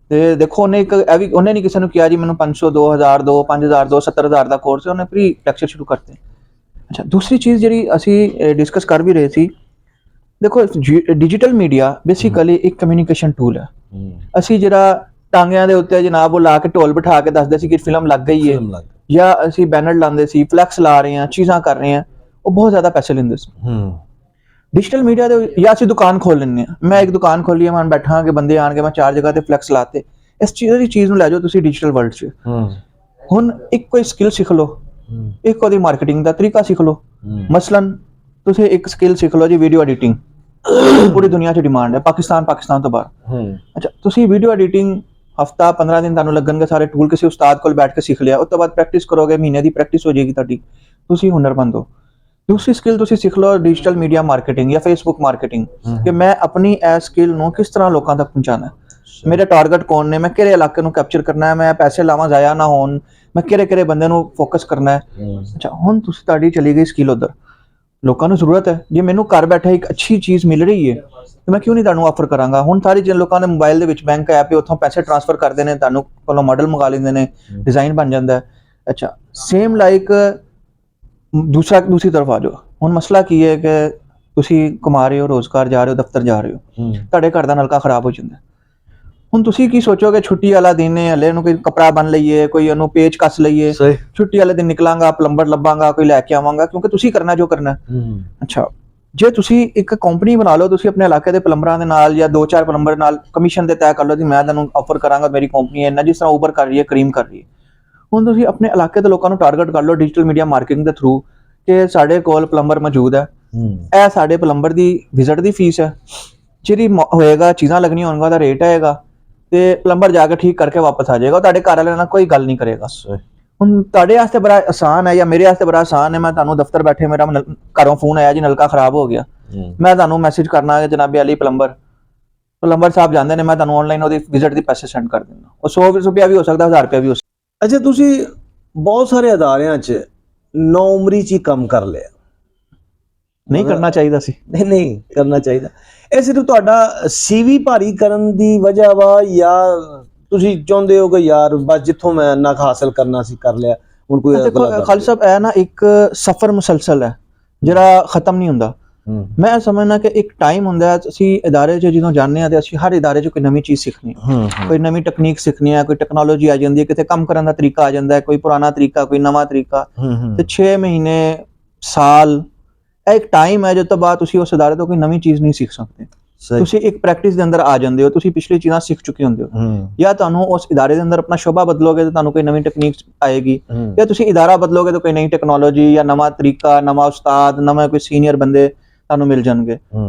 ਤੇ ਦੇਖੋ ਉਹਨੇ ਉਹਨੇ ਨਹੀਂ ਕਿਸੇ ਨੂੰ ਕਿਹਾ ਜੀ ਮੈਨੂੰ 500 2000 ਦੋ 5000 ਦੋ 70000 ਦਾ ਕੋਰਸ ਹੈ, ਉਹਨੇ ਫ੍ਰੀ ਲੈਕਚਰ ਸ਼ੁਰੂ ਕਰਤੇ। ਅੱਛਾ ਦੂਸਰੀ ਚੀਜ਼ ਜਿਹੜੀ ਅਸੀਂ ਡਿਸਕਸ ਕਰ ਵੀ ਰਹੇ ਸੀ, ਦੇਖੋ ਡਿਜੀਟਲ ਮੀਡੀਆ ਬੇਸਿਕਲੀ ਇੱਕ ਕਮਿਊਨੀਕੇਸ਼ਨ ਟੂਲ ਹੈ। ਅਸੀਂ ਜਿਹੜਾ ਟਾਂਗਿਆਂ ਦੇ ਉੱਤੇ ਜਨਾਬ ਉਹ ਲਾ ਕੇ ਢੋਲ ਬਿਠਾ ਕੇ ਦੱਸਦੇ ਸੀ ਕਿ ਫਿਲਮ ਲੱਗ ਗਈ ਹੈ, ਜਾਂ ਅਸੀਂ ਬੈਨਰ ਲਾਉਂਦੇ ਸੀ, ਫਲੈਕਸ ਲਾ ਰਹੇ ਹਾਂ, ਚੀਜ਼ਾਂ ਕਰ ਰਹੇ ਹਾਂ, ਉਹ ਬਹੁਤ ਜ਼ਿਆਦਾ ਪੈਸੇ ਲੈਂਦੇ ਸੀ। ਡਿਜੀਟਲ ਮੀਡੀਆ ਦੇ ਜਾਂ ਅਸੀਂ ਦੁਕਾਨ ਖੋਲ ਲੈਂਦੇ ਹਾਂ। ਮੈਂ ਇੱਕ ਦੁਕਾਨ ਖੋਲੀ ਹੈ, ਮੈਂ ਬੈਠਾ ਕਿ ਬੰਦੇ ਆਣ ਕੇ ਮੈਂ 4 ਜਗ੍ਹਾ ਤੇ ਫਲੈਕਸ ਲਾਤੇ। ਇਸ ਚੀਜ਼ ਨੂੰ ਲੈ ਜਾਓ ਤੁਸੀਂ ਡਿਜੀਟਲ ਵਰਲਡ 'ਚ। ਹੁਣ ਇੱਕ ਕੋਈ ਸਕਿੱਲ ਸਿੱਖ ਲਓ, ਇੱਕ ਉਹਦੀ ਮਾਰਕੀਟਿੰਗ ਦਾ ਤਰੀਕਾ ਸਿੱਖ ਲਓ। ਮਸਲਨ ਤੁਸੀਂ ਇੱਕ ਸਕਿੱਲ ਸਿੱਖ ਲਓ ਜੀ ਵੀਡੀਓ ਐਡੀਟਿੰਗ, ਪੂਰੀ ਦੁਨੀਆ 'ਚ ਡਿਮਾਂਡ ਹੈ, ਪਾਕਿਸਤਾਨ ਤੋਂ ਬਾਹਰ। ਅੱਛਾ ਤੁਸੀਂ ਵੀਡੀਓ ਐਡੀਟਿੰਗ ਹਫਤਾ 15 ਦਿਨ ਤੁਹਾਨੂੰ ਲੱਗਣਗੇ, ਸਾਰੇ ਟੂਲ ਕਿਸੇ ਉਸਤਾਦ ਕੋਲ ਬੈਠ ਕੇ ਸਿੱਖ ਲਿਆ। ਉਸ ਤੋਂ ਬਾਅਦ ਪ੍ਰੈਕਟਿਸ ਕਰੋਗੇ, ਮਹੀਨੇ ਦੀ ਪ੍ਰੈਕਟਿਸ ਹੋ ਜਾਏਗੀ ਤੁਹਾਡੀ, ਤੁਸੀਂ ਹੁਨਰਮੰਦ ਹੋ। ਦੂਸਰੀ ਸਕਿੱਲ ਤੁਸੀਂ ਸਿੱਖ ਲਓ ਡਿਜੀਟਲ ਮੀਡੀਆ ਮਾਰਕੀਟਿੰਗ ਜਾਂ ਫੇਸਬੁੱਕ ਮਾਰਕੀਟਿੰਗ, ਕਿ ਮੈਂ ਆਪਣੀ ਇਹ ਸਕਿੱਲ ਨੂੰ ਕਿਸ ਤਰ੍ਹਾਂ ਲੋਕਾਂ ਤੱਕ ਪਹੁੰਚਾਉਣਾ, ਮੇਰੇ ਟਾਰਗੇਟ ਕੌਣ ਨੇ, ਮੈਂ ਕਿਹੜੇ ਇਲਾਕੇ ਨੂੰ ਕੈਪਚਰ ਕਰਨਾ ਹੈ, ਮੈਂ ਪੈਸੇ ਲਾਵਾਂ ਜ਼ਾਇਆ ਨਾ ਹੋਣ, ਮੈਂ ਕਿਹੜੇ ਬੰਦੇ ਨੂੰ ਫੋਕਸ ਕਰਨਾ ਹੈ। ਅੱਛਾ ਹੁਣ ਤੁਸੀਂ ਤੁਹਾਡੀ ਚਲੀ ਗਈ ਸਕਿੱਲ ਉੱਧਰ, ਲੋਕਾਂ ਨੂੰ ਜ਼ਰੂਰਤ ਹੈ, ਜੇ ਮੈਨੂੰ ਘਰ ਬੈਠੇ ਇੱਕ ਅੱਛੀ ਚੀਜ਼ ਮਿਲ ਰਹੀ ਹੈ ਤੇ ਮੈਂ ਕਿਉਂ ਨਹੀਂ ਤੁਹਾਨੂੰ ਆਫਰ ਕਰਾਂਗਾ। ਹੁਣ ਸਾਰੇ ਲੋਕਾਂ ਦੇ ਮੋਬਾਈਲ ਦੇ ਵਿੱਚ ਬੈਂਕ ਐਪ ਹੈ, ਉੱਥੋਂ ਪੈਸੇ ਟ੍ਰਾਂਸਫਰ ਕਰਦੇ ਨੇ, ਤੁਹਾਨੂੰ ਕੋਲੋਂ ਮਾਡਲ ਮੰਗਾ ਲੈਂਦੇ ਨੇ, ਡਿਜ਼ਾਈਨ ਬਣ ਜਾਂਦਾ ਹੈ। ਅੱਛਾ ਸੇਮ ਲਾਈਕ ਦੂਸਰੀ ਤਰਫ ਆ ਜਾਓ। ਹੁਣ ਮਸਲਾ ਕੀ ਹੈ ਕਿ ਤੁਸੀਂ ਕਮਾ ਰਹੇ ਹੋ, ਰੋਜ਼ਗਾਰ ਜਾ ਰਹੇ ਹੋ, ਦਫ਼ਤਰ ਜਾ ਰਹੇ ਹੋ, ਤੁਹਾਡੇ ਘਰ ਦਾ ਨਲਕਾ ਖਰਾਬ ਹੋ ਜਾਂਦਾ। ਹੁਣ ਤੁਸੀਂ ਕੀ ਸੋਚੋਗੇ, ਛੁੱਟੀ ਵਾਲਾ ਦਿਨ ਹੈ, ਹਲੇ ਨੂੰ ਕੋਈ ਕੱਪੜਾ ਬਣ ਲਈਏ, ਕੋਈ ਉਹਨੂੰ ਪੇਚ ਕੱਸ ਲਈਏ, ਛੁੱਟੀ ਵਾਲੇ ਦਿਨ ਨਿਕਲਾਂਗਾ, ਪਲੰਬਰ ਲੱਭਾਂਗਾ, ਕੋਈ ਲੈ ਕੇ ਆਵਾਂਗਾ, ਕਿਉਂਕਿ ਤੁਸੀਂ ਕਰਨਾ ਜੋ ਕਰਨਾ। ਅੱਛਾ ਜੇ ਤੁਸੀਂ ਇੱਕ ਕੰਪਨੀ ਬਣਾ ਲਓ, ਤੁਸੀਂ ਆਪਣੇ ਇਲਾਕੇ ਦੇ ਪਲੰਬਰਾਂ ਦੇ ਨਾਲ ਜਾਂ 2-4 ਪਲੰਬਰ ਨਾਲ ਕਮਿਸ਼ਨ ਦੇ ਤੈਅ ਕਰ ਲਓ ਕਿ ਮੈਂ ਤੁਹਾਨੂੰ ਆਫਰ ਕਰਾਂਗਾ, ਮੇਰੀ ਕੰਪਨੀ ਹੈ ਨਾ, ਜਿਸ ਤਰ੍ਹਾਂ ਉਬਰ ਕਰ ਰਹੀ ਹੈ, ਕਰੀਮ ਕਰ ਰਹੀ ਹੈ। ਹੁਣ ਤੁਸੀਂ ਆਪਣੇ ਇਲਾਕੇ ਦੇ ਲੋਕਾਂ ਨੂੰ ਟਾਰਗੇਟ ਕਰ ਲਓ ਡਿਜੀਟਲ ਮੀਡੀਆ ਮਾਰਕੀਟਿੰਗ ਦੇ ਥਰੂ ਕਿ ਸਾਡੇ ਕੋਲ ਪਲੰਬਰ ਮੌਜੂਦ ਹੈ, ਇਹ ਸਾਡੇ ਪਲੰਬਰ ਦੀ ਵਿਜ਼ਿਟ ਦੀ ਫੀਸ ਹੈ, ਜਿਹੜੀ ਹੋਏਗਾ ਚੀਜ਼ਾਂ ਲੱਗਣੀਆਂ ਹੋਣਗਾ ਉਹਦਾ ਰੇਟ ਆਏਗਾ, ਤੇ ਪਲੰਬਰ ਜਾ ਕੇ ਠੀਕ ਕਰਕੇ ਵਾਪਸ ਆ ਜਾਏਗਾ, ਤੁਹਾਡੇ ਘਰ ਵਾਲਿਆਂ ਨਾਲ ਕੋਈ ਗੱਲ ਨਹੀਂ ਕਰੇਗਾ। ਹੁਣ ਤੁਹਾਡੇ ਵਾਸਤੇ ਬੜਾ ਆਸਾਨ ਹੈ ਜਾਂ ਮੇਰੇ ਵਾਸਤੇ ਬੜਾ ਆਸਾਨ ਹੈ, ਮੈਂ ਤੁਹਾਨੂੰ ਦਫ਼ਤਰ ਬੈਠੇ ਮੇਰਾ ਘਰੋਂ ਫੋਨ ਆਇਆ ਜੀ ਨਲਕਾ ਖਰਾਬ ਹੋ ਗਿਆ, ਮੈਂ ਤੁਹਾਨੂੰ ਮੈਸੇਜ ਕਰਨਾ ਹੈ ਜਨਾਬੇ ਅਲੀ ਪਲੰਬਰ ਸਾਹਿਬ ਜਾਂਦੇ ਨੇ, ਮੈਂ ਤੁਹਾਨੂੰ ਆਨਲਾਈਨ ਉਹਦੀ ਵਿਜ਼ਿਟ ਦੀ ਪੈਸੇ ਸੈਂਡ ਕਰ ਦਿੰਦਾ। ਉਹ 100 ਰੁਪਇਆ ਵੀ ਹੋ ਸਕਦਾ, 1000 ਰੁਪਇਆ ਵੀ ਹੋ ਸਕਦਾ। ਅੱਛਾ ਤੁਸੀਂ ਬਹੁਤ ਸਾਰੇ ਅਦਾਰਿਆਂ 'ਚ ਨੌ ਉਮਰੀ 'ਚ ਹੀ ਕੰਮ ਕਰ ਲਿਆ, ਨਹੀਂ ਕਰਨਾ ਚਾਹੀਦਾ ਸੀ। ਨਹੀਂ ਕਰਨਾ ਚਾਹੀਦਾ। ਇਹ ਸਿਰਫ ਤੁਹਾਡਾ CV ਭਾਰੀ ਕਰਨ ਦੀ ਵਜ੍ਹਾ ਵਾ ਜਾਂ ਤੁਸੀਂ ਚਾਹੁੰਦੇ ਹੋ ਕਿ ਯਾਰ ਬਸ ਜਿੱਥੋਂ ਮੈਂ ਇੰਨਾ ਕੁ ਹਾਸਲ ਕਰਨਾ ਸੀ ਕਰ ਲਿਆ, ਹੁਣ ਕੋਈ ਦੇਖੋ ਅਗਲਾ ਖਾਲਿਦ ਸਾਹਿਬ ਇਹ ਨਾ ਇੱਕ ਸਫ਼ਰ ਮੁਸਲਸਲ ਹੈ ਜਿਹੜਾ ਖਤਮ ਨਹੀਂ ਹੁੰਦਾ। ਮੈਂ ਇਹ ਸਮਝਣਾ ਕਿ ਇੱਕ ਟਾਈਮ ਹੁੰਦਾ ਅਸੀਂ ਇਦਾਰੇ 'ਚ ਜਦੋਂ ਜਾਂਦੇ ਹਾਂ ਤੇ ਅਸੀਂ ਹਰ ਇਦਾਰੇ 'ਚ ਕੋਈ ਨਵੀਂ ਚੀਜ਼ ਸਿੱਖਣੀ ਹੈ, ਕੋਈ ਨਵੀਂ ਟੈਕਨੀਕ ਸਿੱਖਣੀ ਹੈ, ਕੋਈ ਟੈਕਨੋਲੋਜੀ ਆ ਜਾਂਦੀ ਹੈ, ਕਿਤੇ ਕੰਮ ਕਰਨ ਦਾ ਤਰੀਕਾ ਆ ਜਾਂਦਾ ਹੈ, ਕੋਈ ਪੁਰਾਣਾ ਤਰੀਕਾ, ਕੋਈ ਨਵਾਂ ਤਰੀਕਾ। ਤੇ 6 ਮਹੀਨੇ ਸਾਲ ਇਹ ਇੱਕ ਟਾਈਮ ਹੈ, ਜਦ ਤੋਂ ਬਾਅਦ ਤੁਸੀਂ ਉਸ ਇਦਾਰੇ ਤੋਂ ਕੋਈ ਨਵੀਂ ਚੀਜ਼ ਨਹੀਂ ਸਿੱਖ ਸਕਦੇ। ਤੁਸੀਂ ਇੱਕ ਪ੍ਰੈਕਟਿਸ ਦੇ ਅੰਦਰ ਆ ਜਾਂਦੇ ਹੋ, ਤੁਸੀਂ ਪਿਛਲੀ ਚੀਜ਼ਾਂ ਸਿੱਖ ਚੁੱਕੇ ਹੁੰਦੇ ਹੋ। ਜਾਂ ਤੁਹਾਨੂੰ ਉਸ ਇਦਾਰੇ ਦੇ ਅੰਦਰ ਆਪਣਾ ਸ਼ੋਭਾ ਬਦਲੋਗੇ ਤਾਂ ਤੁਹਾਨੂੰ ਕੋਈ ਨਵੀਂ ਟੈਕਨੀਕ ਆਏਗੀ, ਜਾਂ ਤੁਸੀਂ ਇਦਾਰਾ ਬਦਲੋਗੇ ਤਾਂ ਕੋਈ ਨਵੀਂ ਟੈਕਨੋਲੋਜੀ ਜਾਂ ਨਵਾਂ ਤਰੀਕਾ, ਨਵਾਂ ਉਸਤਾਦ, ਨਵਾਂ ਕੋਈ ਸੀਨੀਅਰ ਬੰਦੇ ਤੁਹਾਨੂੰ ਮਿਲ ਜਾਣਗੇ।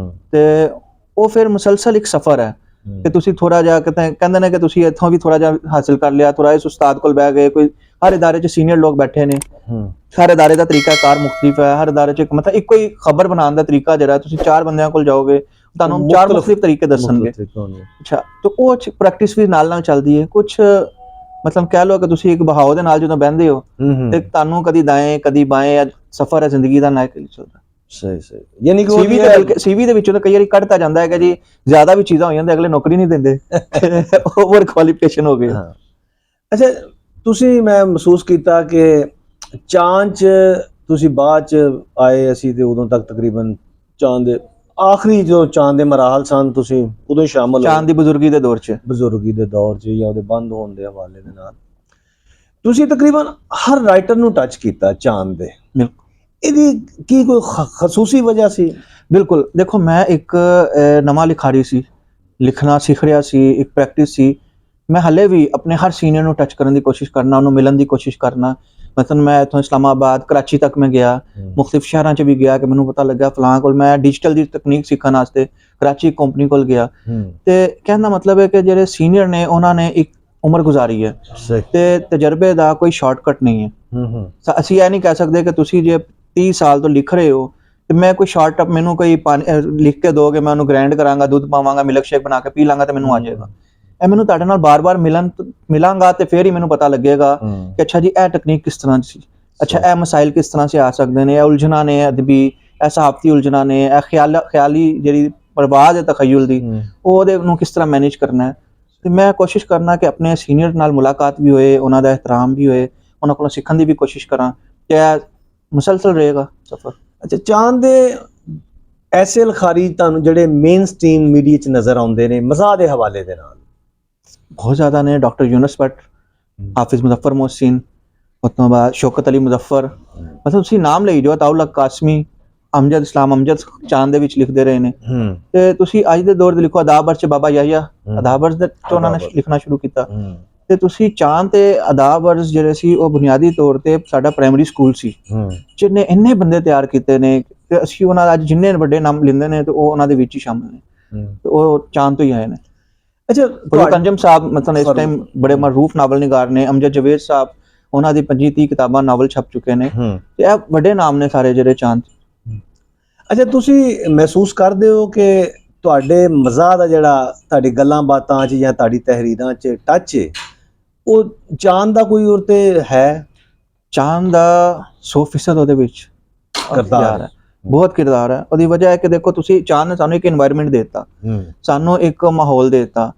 ਤੇ ਉਹ ਫਿਰ ਮੁਸਲਸਲ ਇੱਕ ਸਫ਼ਰ ਹੈ ਕਿ ਤੁਸੀਂ ਥੋੜਾ ਜਿਹਾ ਕਹਿੰਦੇ ਨੇ ਕਿ ਤੁਸੀਂ ਇੱਥੋਂ ਵੀ ਥੋੜਾ ਜਿਹਾ ਹਾਸਿਲ ਕਰ ਲਿਆ, ਥੋੜਾ ਇਸ ਉਸਤਾਦ ਕੋਲ ਬਹਿ ਗਏ, ਕੋਈ ਹਰ ਇਦਾਰੇ 'ਚ ਸੀਨੀਅਰ ਲੋਕ ਬੈਠੇ ਨੇ, ਹਰ ਇਦਾਰੇ ਦਾ ਤਰੀਕਾ ਕਾਰ ਮੁਖਤਲਿਫ ਹੈ, ਹਰ ਇਦਾਰੇ 'ਚ ਮਤਲਬ ਇੱਕੋ ਹੀ ਖਬਰ ਬਣਾਉਣ ਦਾ ਤਰੀਕਾ ਜਿਹੜਾ ਤੁਸੀਂ 4 ਬੰਦਿਆਂ ਕੋਲ ਜਾਓਗੇ ਤੁਹਾਨੂੰ 4 ਮੁਖਤਲਿਫ ਤਰੀਕੇ ਦੱਸਣਗੇ। ਅੱਛਾ, ਤੇ ਉਹ ਪ੍ਰੈਕਟਿਸ ਵੀ ਨਾਲ ਨਾਲ ਚੱਲਦੀ ਹੈ। ਕੁਝ ਮਤਲਬ ਕਹਿ ਲਓ ਕਿ ਤੁਸੀਂ ਇੱਕ ਬਹਾਓ ਦੇ ਨਾਲ ਜਦੋਂ ਬਹਿੰਦੇ ਹੋ ਤੇ ਤੁਹਾਨੂੰ ਕਦੀ ਦਾएं ਕਦੀ ਬਾएं ਸਫ਼ਰ ਹੈ ਜ਼ਿੰਦਗੀ ਦਾ ਨਾ ਚੱਲਦਾ। ਸਹੀ ਯਾਨੀ ਕਿ ਸੀਵੀ ਦੇ ਵਿੱਚੋਂ ਤਾਂ ਕਈ ਵਾਰੀ ਕੱਢਤਾ ਜਾਂਦਾ ਹੈ ਕਿ ਜੀ ਜ਼ਿਆਦਾ ਵੀ ਚੀਜ਼ਾਂ ਹੋ ਜਾਂਦੀਆਂ, ਅਗਲੇ ਨੌਕਰੀ ਨਹੀਂ ਦਿੰਦੇ, ਓਵਰ ਕੁਆਲੀਫਿਕੇਸ਼ਨ ਹੋ ਗਈ। ਅੱਛਾ, ਤੁਸੀਂ ਮੈਂ ਮਹਿਸੂਸ ਕੀਤਾ ਕਿ ਚਾਂਦ 'ਚ ਤੁਸੀਂ ਬਾਅਦ 'ਚ ਆਏ, ਅਸੀਂ ਤੇ ਉਦੋਂ ਤੱਕ ਤਕਰੀਬਨ ਚਾਂਦ ਦੇ ਆਖਰੀ ਜੋ ਚਾਂਦ ਦੇ ਮਰਾਹਲ ਸਨ ਤੁਸੀਂ ਉਦੋਂ ਸ਼ਾਮਲ ਚਾਂਦ ਦੀ ਬਜ਼ੁਰਗੀ ਦੇ ਦੌਰ 'ਚ ਜਾਂ ਉਹਦੇ ਬੰਦ ਹੋਣ ਦੇ ਹਵਾਲੇ ਦੇ ਨਾਲ ਤੁਸੀਂ ਤਕਰੀਬਨ ਹਰ ਰਾਈਟਰ ਨੂੰ ਟੱਚ ਕੀਤਾ ਚਾਂਦ ਦੇ। ਇਹਦੀ ਕੀ ਕੋਈ ਖਸੂਸੀ ਵਜ੍ਹਾ ਸੀ? ਬਿਲਕੁਲ, ਦੇਖੋ ਮੈਂ ਇੱਕ ਨਵਾਂ ਲਿਖਾਰੀ ਸੀ, ਲਿਖਣਾ ਸਿੱਖ ਰਿਹਾ ਸੀ, ਇੱਕ ਪ੍ਰੈਕਟਿਸ ਸੀ। ਮੈਂ ਹਲੇ ਵੀ ਆਪਣੇ ਹਰ ਸੀਨੀਅਰ ਨੂੰ ਟੱਚ ਕਰਨ ਦੀ ਕੋਸ਼ਿਸ਼ ਕਰਨਾ, ਉਹਨੂੰ ਮਿਲਣ ਦੀ ਕੋਸ਼ਿਸ਼ ਕਰਨਾ। ਮਤਲਬ ਮੈਂ ਇੱਥੋਂ ਇਸਲਾਮਾਬਾਦ, ਕਰਾਚੀ ਤੱਕ ਮੈਂ ਗਿਆ, ਮੁਖਤਲਿਫ ਸ਼ਹਿਰਾਂ 'ਚ ਵੀ ਗਿਆ ਕਿ ਮੈਨੂੰ ਪਤਾ ਲੱਗਾ ਫਲਾਂ ਕੋਲ। ਮੈਂ ਡਿਜੀਟਲ ਦੀ ਤਕਨੀਕ ਸਿੱਖਣ ਵਾਸਤੇ ਕਰਾਚੀ ਕੰਪਨੀ ਕੋਲ ਗਿਆ। ਤੇ ਕਹਿਣ ਦਾ ਮਤਲਬ ਹੈ ਕਿ ਜਿਹੜੇ ਸੀਨੀਅਰ ਨੇ ਉਹਨਾਂ ਨੇ ਇੱਕ ਉਮਰ ਗੁਜ਼ਾਰੀ ਹੈ ਤੇ ਤਜਰਬੇ ਦਾ ਕੋਈ ਸ਼ਾਰਟਕਟ ਨਹੀਂ ਹੈ। ਅਸੀਂ ਇਹ ਨਹੀਂ ਕਹਿ ਸਕਦੇ ਕਿ ਤੁਸੀਂ ਜੇ 30 ਸਾਲ ਤੋਂ ਲਿਖ ਰਹੇ ਹੋ ਤੇ ਮੈਂ ਕੋਈ ਸ਼ਾਰਟ ਮੈਨੂੰ ਕੋਈ ਲਿਖ ਕੇ ਦੋਗੇ, ਮੈਂ ਉਹਨੂੰ ਗ੍ਰਾਈਂਡ ਕਰਾਂਗਾ, ਦੁੱਧ ਪਾਵਾਂਗਾ, ਮਿਲਕ ਸ਼ੇਕ ਬਣਾ ਕੇ ਪੀ ਲਾਂਗਾ ਤੇ ਮੈਨੂੰ ਆ ਜਾਏਗਾ। ਇਹ ਮੈਨੂੰ ਤੁਹਾਡੇ ਨਾਲ ਬਾਰ-ਬਾਰ ਮਿਲਾਂਗਾ ਤੇ ਫਿਰ ਹੀ ਮੈਨੂੰ ਪਤਾ ਲੱਗੇਗਾ ਕਿ ਅੱਛਾ ਜੀ ਇਹ ਟੈਕਨੀਕ ਕਿਸ ਤਰ੍ਹਾਂ ਸੀ, ਅੱਛਾ ਇਹ ਮਸਾਇਲ ਕਿਸ ਤਰ੍ਹਾਂ ਸੇ ਆ ਸਕਦੇ ਨੇ, ਇਹ ਉਲਝਣਾ ਨੇ ਅਦਬੀ, ਇਹ ਸਹਾਫਤੀ ਉਲਝਣਾ ਨੇ, ਇਹ ਖਿਆਲੀ ਜਿਹੜੀ ਪਰਵਾਜ਼ ਹੈ ਤਖਯੁਲ ਦੀ, ਉਹਦੇ ਨੂੰ ਕਿਸ ਤਰ੍ਹਾਂ ਮੈਨੇਜ ਕਰਨਾ ਹੈ। ਤੇ ਮੈਂ ਕੋਸ਼ਿਸ਼ ਕਰਨਾ ਕਿ ਆਪਣੇ ਸੀਨੀਅਰ ਨਾਲ ਮੁਲਾਕਾਤ ਵੀ ਹੋਏ, ਉਹਨਾਂ ਦਾ ਇਹਤਰਾਮ ਵੀ ਹੋਏ, ਉਹਨਾਂ ਕੋਲੋਂ ਸਿੱਖਣ ਦੀ ਵੀ ਕੋਸ਼ਿਸ਼ ਕਰਾਂ ਕਿ ਇਹ ਮੁਸਲਸਲ ਰਹੇਗਾ ਸਫ਼ਰ। ਅੱਛਾ, ਚਾਂਦ ਦੇ ਐਸੇ ਲਿਖਾਰੀ ਤੁਹਾਨੂੰ ਜਿਹੜੇ ਮੇਨ ਸਟ੍ਰੀਮ ਮੀਡੀਆ 'ਚ ਨਜ਼ਰ ਆਉਂਦੇ ਨੇ ਮਜ਼ਾਹ ਦੇ ਹਵਾਲੇ ਦੇ ਨਾਲ? ਬਹੁਤ ਜ਼ਿਆਦਾ ਨੇ। ਡਾਕਟਰ ਯੂਨਸ ਭੱਟ, ਹਾਫਿਜ਼ ਮੁਜ਼ੱਫਰ ਮੋਹਸਿਨ, ਉਸ ਤੋਂ ਬਾਅਦ ਸ਼ੌਕਤ ਅਲੀ ਮੁਜ਼ੱਫਰ, ਮਤਲਬ ਤੁਸੀਂ ਨਾਮ ਲਈ ਜੋ ਅਤਾਉਲ ਹਕ ਕਾਸਮੀ, ਅਮਜਦ ਇਸਲਾਮ ਅਮਜਦ ਚਾਂਦ ਦੇ ਵਿੱਚ ਲਿਖਦੇ ਰਹੇ ਨੇ। ਤੇ ਤੁਸੀਂ ਅੱਜ ਦੇ ਦੌਰ ਦੇ ਲਿਖੋ ਅਦਾਬਰਸ 'ਚ ਬਾਬਾ ਯਾਹਿਆ ਅਦਾਬਰਸ ਦੇ ਤੋਂ ਉਹਨਾਂ ਨੇ ਲਿਖਣਾ ਸ਼ੁਰੂ ਕੀਤਾ। ਤੇ ਤੁਸੀਂ ਚਾਂਦ ਤੇ ਅਦਾਬਰਸ ਜਿਹੜੇ ਸੀ ਉਹ ਬੁਨਿਆਦੀ ਤੌਰ ਤੇ ਸਾਡਾ ਪ੍ਰਾਇਮਰੀ ਸਕੂਲ ਸੀ ਜਿਹਨੇ ਇੰਨੇ ਬੰਦੇ ਤਿਆਰ ਕੀਤੇ ਨੇ ਤੇ ਅਸੀਂ ਉਹਨਾਂ ਦਾ ਅੱਜ ਜਿੰਨੇ ਵੱਡੇ ਨਾਮ ਲੈਂਦੇ ਨੇ ਤੇ ਉਹ ਉਹਨਾਂ ਦੇ ਵਿੱਚ ਹੀ ਸ਼ਾਮਲ ਨੇ ਤੇ ਉਹ ਚਾਂਦ ਤੋਂ ਹੀ ਆਏ ਨੇ। ਅੱਛਾ, ਕੰਜਮ ਸਾਹਿਬ ਮਤਲਬ ਇਸ ਟਾਈਮ ਬੜੇ ਮਰੂਫ ਨਾਵਲ ਨਿਗਾਰ ਨੇ। ਅਮਜਦ ਜਵੇਦ ਸਾਹਿਬ, ਉਹਨਾਂ ਦੀ 25-30 ਕਿਤਾਬਾਂ ਨਾਵਲ ਛਪ ਚੁੱਕੇ ਨੇ ਤੇ ਇਹ ਵੱਡੇ ਨਾਮ ਨੇ ਸਾਰੇ ਜਿਹੜੇ ਚਾਂਦ। ਅੱਛਾ, ਤੁਸੀਂ ਮਹਿਸੂਸ ਕਰਦੇ ਹੋ ਕਿ ਤੁਹਾਡੇ ਮਜ਼ਾਹ ਦਾ ਜਿਹੜਾ ਤੁਹਾਡੀ ਗੱਲਾਂ ਬਾਤਾਂ 'ਚ ਜਾਂ ਤੁਹਾਡੀ ਤਹਿਰੀਰਾਂ 'ਚ ਟੱਚ ਹੈ ਉਹ ਚਾਂਦ ਦਾ ਕੋਈ ਉਰ ਤੇ ਹੈ? ਚਾਂਦ ਦਾ 100% ਉਹਦੇ ਵਿੱਚ ਕਿਰਦਾਰ ਹੈ, ਬਹੁਤ ਕਿਰਦਾਰ ਹੈ। ਉਹਦੀ ਵਜ੍ਹਾ ਹੈ ਕਿ ਦੇਖੋ ਤੁਸੀਂ ਚਾਂਦ ਨੇ ਸਾਨੂੰ ਇੱਕ এনवायरमेंट ਦੇ ਦਿੱਤਾ, ਸਾਨੂੰ ਇੱਕ ਮਾਹੌਲ ਦੇ ਦਿੱਤਾ।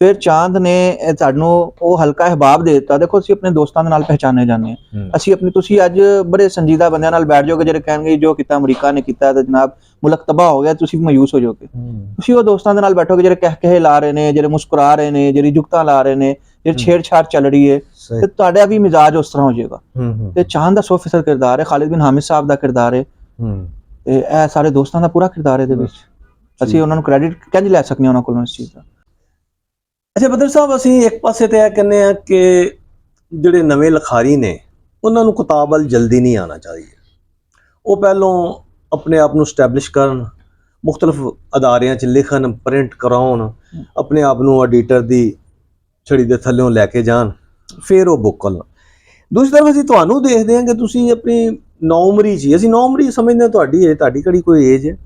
ਫਿਰ ਚਾਂਦ ਨੇ ਸਾਨੂੰ ਉਹ ਹਲਕਾ ਅਹਿਬਾਬ ਦੇ ਦਿੱਤਾ। ਦੇਖੋ ਅਸੀਂ ਆਪਣੇ ਦੋਸਤਾਂ ਦੇ ਨਾਲ ਪਹਿਚਾਨੇ ਜਾਂਦੇ ਹਾਂ। ਅਸੀਂ ਆਪਣੀ ਤੁਸੀਂ ਅੱਜ ਬੜੇ ਸੰਜੀਦਾ ਬੰਦਿਆਂ ਨਾਲ ਬੈਠ ਜਾਓਗੇ ਜਿਹੜੇ ਕਹਿਣਗੇ ਜੋ ਕੀਤਾ ਅਮਰੀਕਾ ਨੇ ਕੀਤਾ ਤੇ ਜਨਾਬ ਮੁਲਕ ਤਬਾਹ ਹੋ ਗਿਆ, ਤੁਸੀਂ ਮਾਯੂਸ ਹੋ ਜਾਓਗੇ। ਤੁਸੀਂ ਉਹ ਦੋਸਤਾਂ ਦੇ ਨਾਲ ਬੈਠੋਗੇ ਜਿਹੜੇ ਕਹਿ ਲਾ ਰਹੇ ਨੇ, ਜਿਹੜੇ ਮੁਸਕਰਾ ਰਹੇ ਨੇ, ਜਿਹੜੀ ਜੁਗਤਾਂ ਲਾ ਰਹੇ ਨੇ, ਜਿਹੜੀ ਛੇੜਛਾੜ ਚੱਲ ਰਹੀ ਹੈ, ਤੇ ਤੁਹਾਡਾ ਵੀ ਮਿਜ਼ਾਜ ਉਸ ਤਰ੍ਹਾਂ ਹੋ ਜਾਏਗਾ। ਤੇ ਚਾਂਦ ਦਾ 100% ਕਿਰਦਾਰ ਹੈ, ਖਾਲਿਦ ਬਿਨ ਹਾਮਿਦ ਸਾਹਿਬ ਦਾ ਕਿਰਦਾਰ ਹੈ, ਤੇ ਇਹ ਸਾਰੇ ਦੋਸਤਾਂ ਦਾ ਪੂਰਾ ਕਿਰਦਾਰ ਇਹਦੇ ਵਿੱਚ। ਅਸੀਂ ਉਹਨਾਂ ਨੂੰ ਕ੍ਰੈਡਿਟ ਕਿੰਝ ਲੈ ਸਕਦੇ ਹਾਂ ਉਹਨਾਂ ਕੋਲੋਂ ਇਸ ਚੀਜ਼ ਦਾ। ਅੱਛਾ ਬਦਰ ਸਾਹਿਬ, ਅਸੀਂ ਇੱਕ ਪਾਸੇ ਤੇ ਇਹ ਕਹਿੰਦੇ ਆ ਕਿ ਜਿਹੜੇ ਨਵੇਂ ਲਿਖਾਰੀ ਨੇ ਉਹਨਾਂ ਨੂੰ ਕਿਤਾਬ ਵੱਲ ਜਲਦੀ ਨਹੀਂ ਆਉਣਾ ਚਾਹੀਦਾ। ਉਹ ਪਹਿਲੋਂ ਆਪਣੇ ਆਪ ਨੂੰ ਸਟੈਬਲਿਸ਼ ਕਰਨ, ਮੁਖਤਲਿਫ ਅਦਾਰਿਆਂ 'ਚ ਲਿਖਣ, ਪ੍ਰਿੰਟ ਕਰਾਉਣ, ਆਪਣੇ ਆਪ ਨੂੰ ਐਡੀਟਰ ਦੀ ਛੜੀ ਦੇ ਥੱਲਿਓਂ ਲੈ ਕੇ ਜਾਣ, ਫਿਰ ਉਹ ਬੁੱਕ ਕਰਨ। ਦੂਸਰੀ ਤਰਫ ਅਸੀਂ ਤੁਹਾਨੂੰ ਦੇਖਦੇ ਹਾਂ ਕਿ ਤੁਸੀਂ ਆਪਣੀ ਨੌਮਰੀ 'ਚ, ਅਸੀਂ ਨੌਮਰੀ ਸਮਝਦੇ ਹਾਂ ਤੁਹਾਡੀ ਹੈ, ਤੁਹਾਡੀ ਕਿਹੜੀ ਕੋਈ ਏਜ ਹੈ,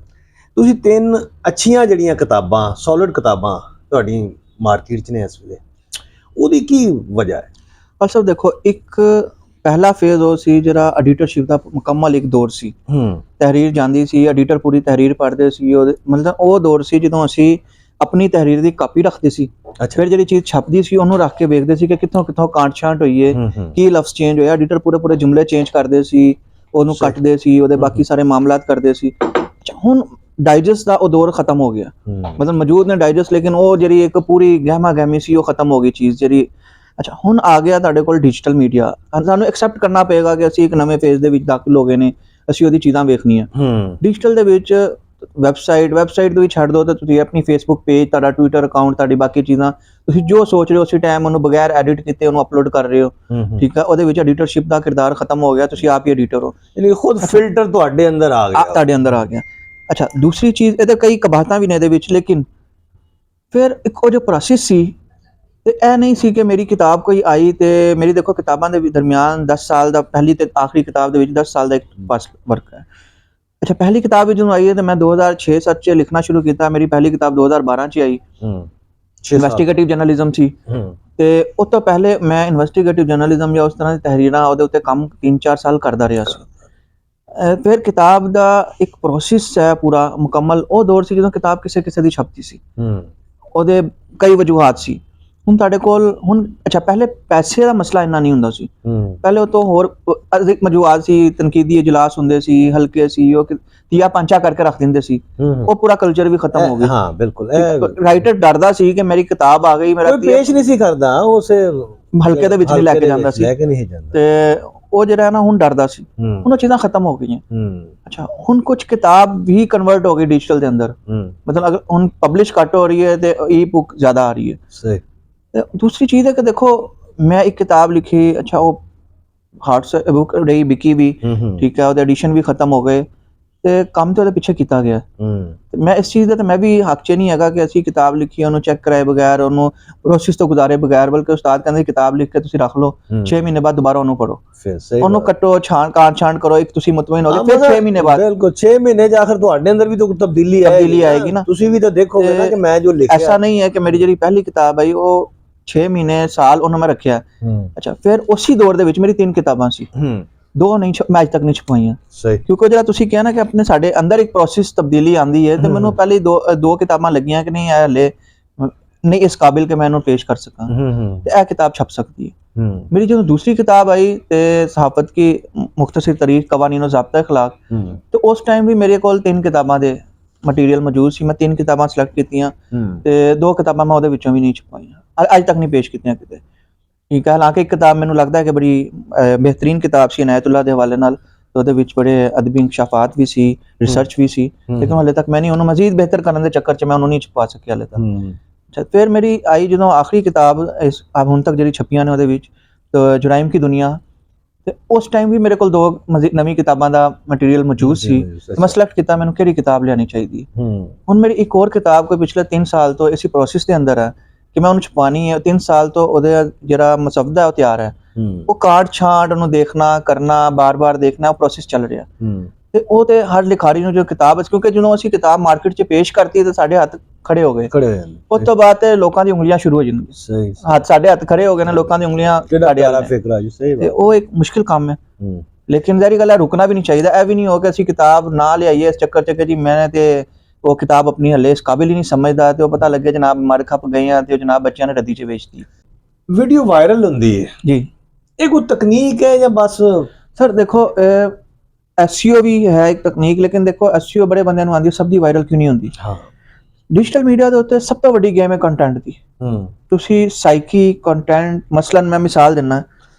ਤੁਸੀਂ 3 ਅੱਛੀਆਂ ਜਿਹੜੀਆਂ ਕਿਤਾਬਾਂ, ਸੋਲਿਡ ਕਿਤਾਬਾਂ ਤੁਹਾਡੀ ਮਾਰਕੀਟ 'ਚ ਨੇ ਇਸ ਵੇਲੇ, ਉਹਦੀ ਕੀ ਵਜ੍ਹਾ ਹੈ? ਅਸਲ ਦੇਖੋ, ਇੱਕ ਪਹਿਲਾ ਫੇਜ਼ ਉਹ ਸੀ ਜਿਹੜਾ ਐਡੀਟਰਸ਼ਿਪ ਦਾ ਮੁਕੰਮਲ ਇੱਕ ਦੌਰ ਸੀ। ਤਹਿਰੀਰ ਜਾਂਦੀ ਸੀ, ਐਡੀਟਰ ਪੂਰੀ ਤਹਿਰੀਰ ਪੜ੍ਹਦੇ ਸੀ। ਉਹਦੇ ਮਤਲਬ ਉਹ ਦੌਰ ਸੀ ਜਦੋਂ ਅਸੀਂ ਆਪਣੀ ਤਹਿਰੀਰ ਦੀ ਕਾਪੀ ਰੱਖਦੇ ਸੀ। ਅੱਛਾ। ਫਿਰ ਜਿਹੜੀ ਚੀਜ਼ ਛਪਦੀ ਸੀ ਉਹਨੂੰ ਰੱਖ ਕੇ ਵੇਖਦੇ ਸੀ ਕਿ ਕਿੱਥੋਂ ਕਿੱਥੋਂ ਕਾਂਟ ਛਾਂਟ ਹੋਈ ਹੈ, ਕੀ ਲਫ਼ਜ਼ ਚੇਂਜ ਹੋਇਆ। ਐਡੀਟਰ ਪੂਰੇ ਜੁਮਲੇ ਚੇਂਜ ਕਰਦੇ ਸੀ, ਉਹਨੂੰ ਸਹੀ। ਕੱਟਦੇ ਸੀ, ਉਹਦੇ ਬਾਕੀ ਸਾਰੇ ਮਾਮਲਾਤ ਕਰਦੇ ਸੀ। ਅੱਛਾ, ਹੁਣ ਡਾਈਜੈਸਟ ਦਾ ਉਹ ਦੌਰ ਖਤਮ ਹੋ ਗਿਆ। ਮਤਲਬ ਮੌਜੂਦ ਨੇ ਡਾਈਜੈਸਟ, ਲੇਕਿਨ ਉਹ ਜਿਹੜੀ ਇੱਕ ਪੂਰੀ ਗਹਿਮਾ ਗਹਿਮੀ ਸੀ ਉਹ ਖਤਮ ਹੋ ਗਈ ਚੀਜ਼ ਜਿਹੜੀ। ਅੱਛਾ, ਹੁਣ ਆ ਗਿਆ ਤੁਹਾਡੇ ਕੋਲ ਡਿਜੀਟਲ ਮੀਡੀਆ। ਸਾਨੂੰ ਐਕਸੈਪਟ ਕਰਨਾ ਪਏਗਾ ਕਿ ਅਸੀਂ ਇੱਕ ਨਵੇਂ ਫੇਜ਼ ਦੇ ਵਿੱਚ ਦਾਖਲ ਹੋ ਗਏ ਨੇ, ਅਸੀਂ ਉਹਦੀ ਚੀਜ਼ਾਂ ਵੇਖਣੀਆਂ। ਡਿਜੀਟਲ ਦੇ ਵਿੱਚ ਵੈਬਸਾਈਟ ਤੋਂ ਵੀ ਛੱਡ ਦਿਓ ਤਾਂ ਤੁਸੀਂ ਆਪਣੀ ਫੇਸਬੁੱਕ ਪੇਜ, ਤੁਹਾਡਾ ਟਵਿੱਟਰ ਅਕਾਊਂਟ, ਤੁਹਾਡੀ ਬਾਕੀ ਚੀਜ਼ਾਂ, ਤੁਸੀਂ ਜੋ ਸੋਚ ਰਹੇ ਹੋ ਉਸੇ ਟਾਈਮ ਉਹਨੂੰ ਬਗੈਰ ਐਡਿਟ ਕੀਤੇ ਉਹਨੂੰ ਅਪਲੋਡ ਕਰ ਰਹੇ ਹੋ। ਠੀਕ ਹੈ, ਉਹਦੇ ਵਿੱਚ ਐਡੀਟਰਸ਼ਿਪ ਦਾ ਕਿਰਦਾਰ ਖਤਮ ਹੋ ਗਿਆ, ਤੁਸੀਂ ਆਪ ਹੀ ਐਡੀਟਰ ਹੋ, ਯਾਨੀ ਖੁਦ ਫਿਲਟਰ ਤੁਹਾਡੇ ਅੰਦਰ ਆ ਗਿਆ। ਤੁਹਾਡੇ ਅੰਦਰ ਆ ਗਿਆ। ਅੱਛਾ, ਦੂਸਰੀ ਚੀਜ਼, ਇਹਦੇ ਕਈ ਕਬਾਹਤਾਂ ਵੀ ਨੇ ਇਹਦੇ ਵਿੱਚ, ਲੇਕਿਨ ਫਿਰ ਇੱਕ ਉਹ ਜੋ ਪ੍ਰੋਸੈਸ ਸੀ, ਤੇ ਇਹ ਨਹੀਂ ਸੀ ਕਿ ਮੇਰੀ ਕਿਤਾਬ ਕੋਈ ਆਈ ਤੇ ਮੇਰੀ, ਦੇਖੋ ਕਿਤਾਬਾਂ ਦੇ ਦਰਮਿਆਨ 10 ਸਾਲ ਦਾ, ਪਹਿਲੀ ਤੇ ਆਖਰੀ ਕਿਤਾਬ ਦੇ ਵਿੱਚ 10 ਸਾਲ ਦਾ ਇੱਕ ਪਾਸ ਵਰਕ ਹੈ। ਅੱਛਾ, ਪਹਿਲੀ ਕਿਤਾਬ ਜਦੋਂ ਆਈ ਹੈ ਤੇ ਮੈਂ 2006-07 ਚ ਲਿਖਣਾ ਸ਼ੁਰੂ ਕੀਤਾ। ਮੇਰੀ ਪਹਿਲੀ ਕਿਤਾਬ 2012 ਚ ਆਈ, ਇਨਵੈਸਟੀਗੇਟਿਵ ਜਰਨਲਿਜ਼ਮ ਸੀ। ਤੇ ਉਸ ਤੋਂ ਪਹਿਲੇ ਮੈਂ ਇਨਵੈਸਟੀਗੇਟਿਵ ਜਰਨਲਿਜ਼ਮ ਜਾਂ ਉਸ ਤਰ੍ਹਾਂ ਦੀ ਤਹਿਰੀਰਾਂ ਉਹਦੇ ਉੱਤੇ ਕੰਮ 3-4 ਸਾਲ ਕਰਦਾ ਰਿਹਾ ਸੀ। ਫਿਰ ਕਿਤਾਬ ਦਾ ਇੱਕ ਪ੍ਰੋਸੈਸ ਹੈ ਪੂਰਾ ਮੁਕੰਮਲ। ਉਹ ਦੌਰ ਸੀ ਜਦੋਂ ਕਿਤਾਬ ਕਿਸੇ ਦੀ ਛਪਦੀ ਸੀ, ਉਹਦੇ ਕਈ ਵਜੂਹਾਤ ਸੀ। ਹੁਣ ਤੁਹਾਡੇ ਕੋਲ ਹੁਣ, ਅੱਛਾ ਪਹਿਲੇ ਪੈਸੇ ਦਾ ਮਸਲਾ ਇੰਨਾ ਨਹੀਂ ਹੁੰਦਾ ਸੀ। ਪਹਿਲੇ ਉਹ ਤੋਂ ਹੋਰ ਅਧਿਕ ਵਜੂਹਾਤ ਸੀ, ਤਨਕੀਦੀ ਇਜਲਾਸ ਹੁੰਦੇ ਸੀ, ਹਲਕੇ ਸੀ, ਉਹ ਤੀਆ ਪਾਂਚਾ ਕਰਕੇ ਰੱਖ ਦਿੰਦੇ ਸੀ। ਉਹ ਪੂਰਾ ਕਲਚਰ ਵੀ ਖਤਮ ਹੋ ਗਿਆ। ਹਾਂ ਬਿਲਕੁਲ, ਰਾਈਟਰ ਡਰਦਾ ਸੀ ਕਿ ਮੇਰੀ ਕਿਤਾਬ ਆ ਗਈ, ਮੇਰਾ ਕੋਈ ਪੇਸ਼ ਨਹੀਂ ਸੀ ਕਰਦਾ, ਉਸੇ ਹਲਕੇ ਦੇ ਵਿੱਚ ਨਹੀਂ ਲੈ ਕੇ ਜਾਂਦਾ ਸੀ, ਤੇ ਉਹ ਜਿਹੜਾ ਨਾ ਹੁਣ ਡਰਦਾ ਸੀ। ਹੁਣ ਉਹ ਚੀਜ਼ਾਂ ਖਤਮ ਹੋ ਗਈਆਂ। ਅੱਛਾ, ਹੁਣ ਕੁਝ ਕਿਤਾਬ ਵੀ ਕਨਵਰਟ ਹੋ ਗਈ ਡਿਜੀਟਲ ਦੇ ਅੰਦਰ। ਮਤਲਬ ਅਗਰ ਹੁਣ ਪਬਲਿਸ਼ ਘੱਟ ਹੋ ਰਹੀ ਹੈ ਤੇ ਈ ਬੁੱਕ ਜ਼ਿਆਦਾ ਆ ਰਹੀ ਹੈ। ਸਹੀ। ਤੇ ਦੂਸਰੀ ਚੀਜ਼ ਹੈ ਕਿ ਦੇਖੋ, ਮੈਂ ਇੱਕ ਕਿਤਾਬ ਲਿਖੀ, ਅੱਛਾ ਉਹ ਹਾਰਡ ਬੁੱਕ ਰਹੀ, ਵਿਕੀ ਵੀ, ਠੀਕ ਹੈ, ਉਹਦੇ ਐਡੀਸ਼ਨ ਵੀ ਖਤਮ ਹੋ ਗਏ ਤੇ ਕੰਮ ਤੇ ਉਹਦੇ ਪਿੱਛੇ ਕੀਤਾ ਗਿਆ। ਤੇ ਮੈਂ ਇਸ ਚੀਜ਼ ਦਾ ਤੇ ਮੈਂ ਵੀ ਹੱਕ 'ਚ ਨਹੀਂ ਹੈਗਾ ਕਿ ਅਸੀਂ ਕਿਤਾਬ ਲਿਖੀ, ਉਹਨੂੰ ਚੈੱਕ ਕਰਾਏ ਬਗੈਰ, ਉਹਨੂੰ ਪ੍ਰੋਸੈਸ ਤੋਂ ਗੁਜ਼ਾਰੇ ਬਗੈਰ, ਬਲਕਿ ਉਸਤਾਦ ਕਹਿੰਦੇ ਕਿਤਾਬ ਲਿਖ ਕੇ ਤੁਸੀਂ ਰੱਖ ਲਓ, 6 ਮਹੀਨੇ ਬਾਅਦ ਦੁਬਾਰਾ ਉਹਨੂੰ ਪੜ੍ਹੋ, ਉਹਨੂੰ ਕੱਟੋ, ਛਾਂਟ ਕਰੋ, ਇੱਕ ਤੁਸੀਂ ਮੁਤਮਈਨ ਹੋ ਗਏ, ਫਿਰ 6 ਮਹੀਨੇ ਬਾਅਦ, ਬਿਲਕੁਲ 6 ਮਹੀਨੇ ਚ ਆਖਰ ਤੁਹਾਡੇ ਅੰਦਰ ਵੀ ਤਾਂ ਤਬਦੀਲੀ ਆਏਗੀ ਨਾ। ਤੁਸੀਂ ਵੀ ਤਾਂ ਦੇਖੋਗੇ ਨਾ ਕਿ ਮੈਂ ਜੋ ਲਿਖਿਆ, ਐਸਾ ਨਹੀਂ ਹੈ ਕਿ ਮੇਰੀ ਜਿਹੜੀ ਪਹਿਲੀ ਕਿਤਾਬ ਆਈ ਉਹ 6 ਮਹੀਨੇ ਸਾਲ ਉਹਨੂੰ ਮੈਂ ਰੱਖਿਆ। ਅੱਛਾ, ਫਿਰ ਉਸੇ ਦੌਰ ਦੇ ਵਿੱਚ ਮੇਰੀ 3 ਕਿਤਾਬਾਂ ਸੀ, 2 ਨਹੀਂ ਮੈਂ ਅੱਜ ਤੱਕ ਨਹੀਂ ਛਪਾਈਆਂ। ਕਿਉਂਕਿ ਜਿਹੜਾ ਤੁਸੀਂ ਕਿਹਾ ਨਾ ਕਿ ਆਪਣੇ ਸਾਡੇ ਅੰਦਰ ਇੱਕ ਪ੍ਰੋਸੈਸ ਤਬਦੀਲੀ ਆਂਦੀ ਹੈ, ਤੇ ਮੈਨੂੰ ਪਹਿਲੇ ਦੋ ਕਿਤਾਬਾਂ ਲੱਗੀਆਂ ਕਿ ਨਹੀਂ ਇਹ ਹਲੇ ਨਹੀਂ ਇਸ ਕਾਬਿਲ ਕਿ ਮੈਂ ਇਹਨੂੰ ਪੇਸ਼ ਕਰ ਸਕਾਂ, ਤੇ ਇਹ ਕਿਤਾਬ ਛਪ ਸਕਦੀ ਹੈ। ਮੇਰੀ ਜਦੋਂ ਦੂਸਰੀ ਕਿਤਾਬ ਆਈ ਤੇ ਸਹਾਫਤ ਕੀ ਮੁਖਤਸਰ ਤਾਰੀਖ ਕਵਾਨੀਨ ज़ाब्ता अखलाक, ਤੇ ਉਸ ਟਾਈਮ ਵੀ ਮੇਰੇ ਕੋਲ 3 ਕਿਤਾਬਾਂ ਦੇ ਮਟੀਰੀਅਲ ਮੌਜੂਦ ਸੀ। ਮੈਂ 3 ਕਿਤਾਬਾਂ ਸਿਲੈਕਟ ਕੀਤੀਆਂ ਤੇ 2 ਕਿਤਾਬਾਂ ਮੈਂ ਉਹਦੇ ਵਿੱਚੋਂ ਵੀ ਨਹੀਂ ਛਪਾਈਆਂ, ਅੱਜ ਤੱਕ ਨਹੀਂ ਪੇਸ਼ ਕੀਤੀਆਂ ਕਿਤੇ। ਠੀਕ ਹੈ, ਹਾਲਾਂਕਿ ਇੱਕ ਕਿਤਾਬ ਮੈਨੂੰ ਲੱਗਦਾ ਹੈ ਕਿ ਬੜੀ ਬਿਹਤਰੀਨ ਕਿਤਾਬ ਸੀ ਇਨਾਇਤੁੱਲਾ ਦੇ ਹਵਾਲੇ ਨਾਲ, ਉਹਦੇ ਵਿੱਚ ਬੜੇ ਅਦਬੀ ਇੰਕਸ਼ਾਫਾਤ ਵੀ ਸੀ, ਰਿਸਰਚ ਵੀ ਸੀ, ਲੇਕਿਨ ਹਾਲੇ ਤੱਕ ਮੈਂ ਨਹੀਂ ਉਹਨੂੰ ਮਜ਼ੀਦ ਬਿਹਤਰ ਕਰਨ ਦੇ ਚੱਕਰ 'ਚ ਮੈਂ ਉਹਨੂੰ ਨਹੀਂ ਛਪਾ ਸਕਿਆ ਹਾਲੇ ਤੱਕ। ਅੱਛਾ, ਫਿਰ ਮੇਰੀ ਆਈ ਜਦੋਂ ਆਖਰੀ ਕਿਤਾਬ ਹੁਣ ਤੱਕ ਜਿਹੜੀ ਛਪੀਆਂ ਨੇ ਉਹਦੇ ਵਿੱਚ ਜੁਰਾਇਮ ਕੀ ਦੁਨੀਆ, ਤੇ ਉਸ ਟਾਈਮ ਵੀ ਮੇਰੇ ਕੋਲ 2 ਨਵੀਂ ਕਿਤਾਬਾਂ ਦਾ ਮਟੀਰੀਅਲ ਮੌਜੂਦ ਸੀ। ਮੈਂ ਸਿਲੈਕਟ ਕੀਤਾ ਮੈਨੂੰ ਕਿਹੜੀ ਕਿਤਾਬ ਲਿਆਣੀ ਚਾਹੀਦੀ। ਹੁਣ ਮੇਰੀ ਇੱਕ ਹੋਰ ਕਿਤਾਬ ਕੋਈ ਪਿਛਲੇ 3 ਸਾਲ ਤੋਂ ਇਸੇ ਪ੍ਰੋਸੈਸ ਦੇ ਅੰਦਰ ਹੈ ਕਿ ਮੈਂ ਉਹਨੂੰ ਛਪਾਣੀ ਹੈ। 3 ਸਾਲ ਤੋਂ ਉਹਦੇ ਜਿਹੜਾ ਮਸਵਦਾ ਉਹ ਤਿਆਰ ਹੈ, ਉਹ ਕਾਟ ਛਾਂਟ ਉਹਨੂੰ ਦੇਖਣਾ ਕਰਨਾ, ਬਾਰ-ਬਾਰ ਦੇਖਣਾ, ਉਹ ਪ੍ਰੋਸੈਸ ਚੱਲ ਰਿਹਾ। ਤੇ ਉਹ ਤੇ ਹਰ ਲਿਖਾਰੀ ਨੂੰ ਜੋ ਕਿਤਾਬ, ਕਿਉਂਕਿ ਜਦੋਂ ਅਸੀਂ ਕਿਤਾਬ ਮਾਰਕੀਟ 'ਚ ਪੇਸ਼ ਕਰਤੀ ਤੇ ਸਾਡੇ ਹੱਥ ਖੜੇ ਹੋ ਗਏ, ਉਸ ਤੋਂ ਬਾਅਦ ਤੇ ਲੋਕਾਂ ਦੀ ਉਂਗਲੀਆਂ ਸ਼ੁਰੂ ਹੋ ਜਾਂਦੀਆਂ। ਸਾਡੇ ਹੱਥ ਖੜੇ ਹੋ ਗਏ ਨੇ, ਲੋਕਾਂ ਦੀ ਉਂਗਲੀਆਂ ਸਾਡੇ ਵਾਲਾ ਫਿਕਰਾ ਜੀ। ਸਹੀ ਬਾਤ, ਉਹ ਇੱਕ ਮੁਸ਼ਕਿਲ ਕੰਮ ਹੈ। ਲੇਕਿਨ ਜ਼ਾਹਿਰ ਗੱਲ ਹੈ ਰੁਕਣਾ ਵੀ ਨਹੀਂ ਚਾਹੀਦਾ। ਇਹ ਵੀ ਨਹੀਂ ਹੋ ਕਿ ਅਸੀਂ ਕਿਤਾਬ ਨਾ ਲਿਆਈਏ ਇਸ ਚੱਕਰ 'ਚ ਕਿ ਜੀ ਮੈਂ ਤੇ ਉਹ ਕਿਤਾਬ ਆਪਣੀ ਹਲੇ ਇਸ ਕਾਬਿਲ ਹੀ ਨਹੀਂ ਸਮਝਦਾ, ਤੇ ਉਹ ਪਤਾ ਲੱਗੇ ਜਨਾਬ ਮਰ ਖੱਪ ਗਏ ਆ ਤੇ ਜਨਾਬ ਬੱਚਿਆਂ ਨੇ ਰੱਦੀ 'ਚ ਵੇਚਤੀ। ਵੀਡੀਓ ਵਾਇਰਲ ਹੁੰਦੀ ਹੈ ਜੀ, ਇਹ ਕੋਈ ਤਕਨੀਕ ਹੈ ਜਾਂ ਬਸ? ਸਰ ਦੇਖੋ, SEO ਵੀ ਹੈ ਇੱਕ ਤਕਨੀਕ, ਲੇਕਿਨ ਦੇਖੋ SEO ਬੜੇ ਬੰਦਿਆਂ ਨੂੰ ਆਉਂਦੀ, ਸਭ ਦੀ ਵਾਇਰਲ ਕਿਉਂ ਨਹੀਂ ਹੁੰਦੀ। ਡਿਜੀਟਲ ਮੀਡੀਆ ਦੇ ਉੱਤੇ ਸਭ ਤੋਂ ਵੱਡੀ ਗੇਮ ਹੈ ਕੰਟੈਂਟ ਦੀ। ਤੁਸੀਂ ਸਾਈਕੀ ਕੰਟੈਂਟ, ਮਸਲਨ ਮੈਂ ਮਿਸਾਲ ਦਿੰਨਾ,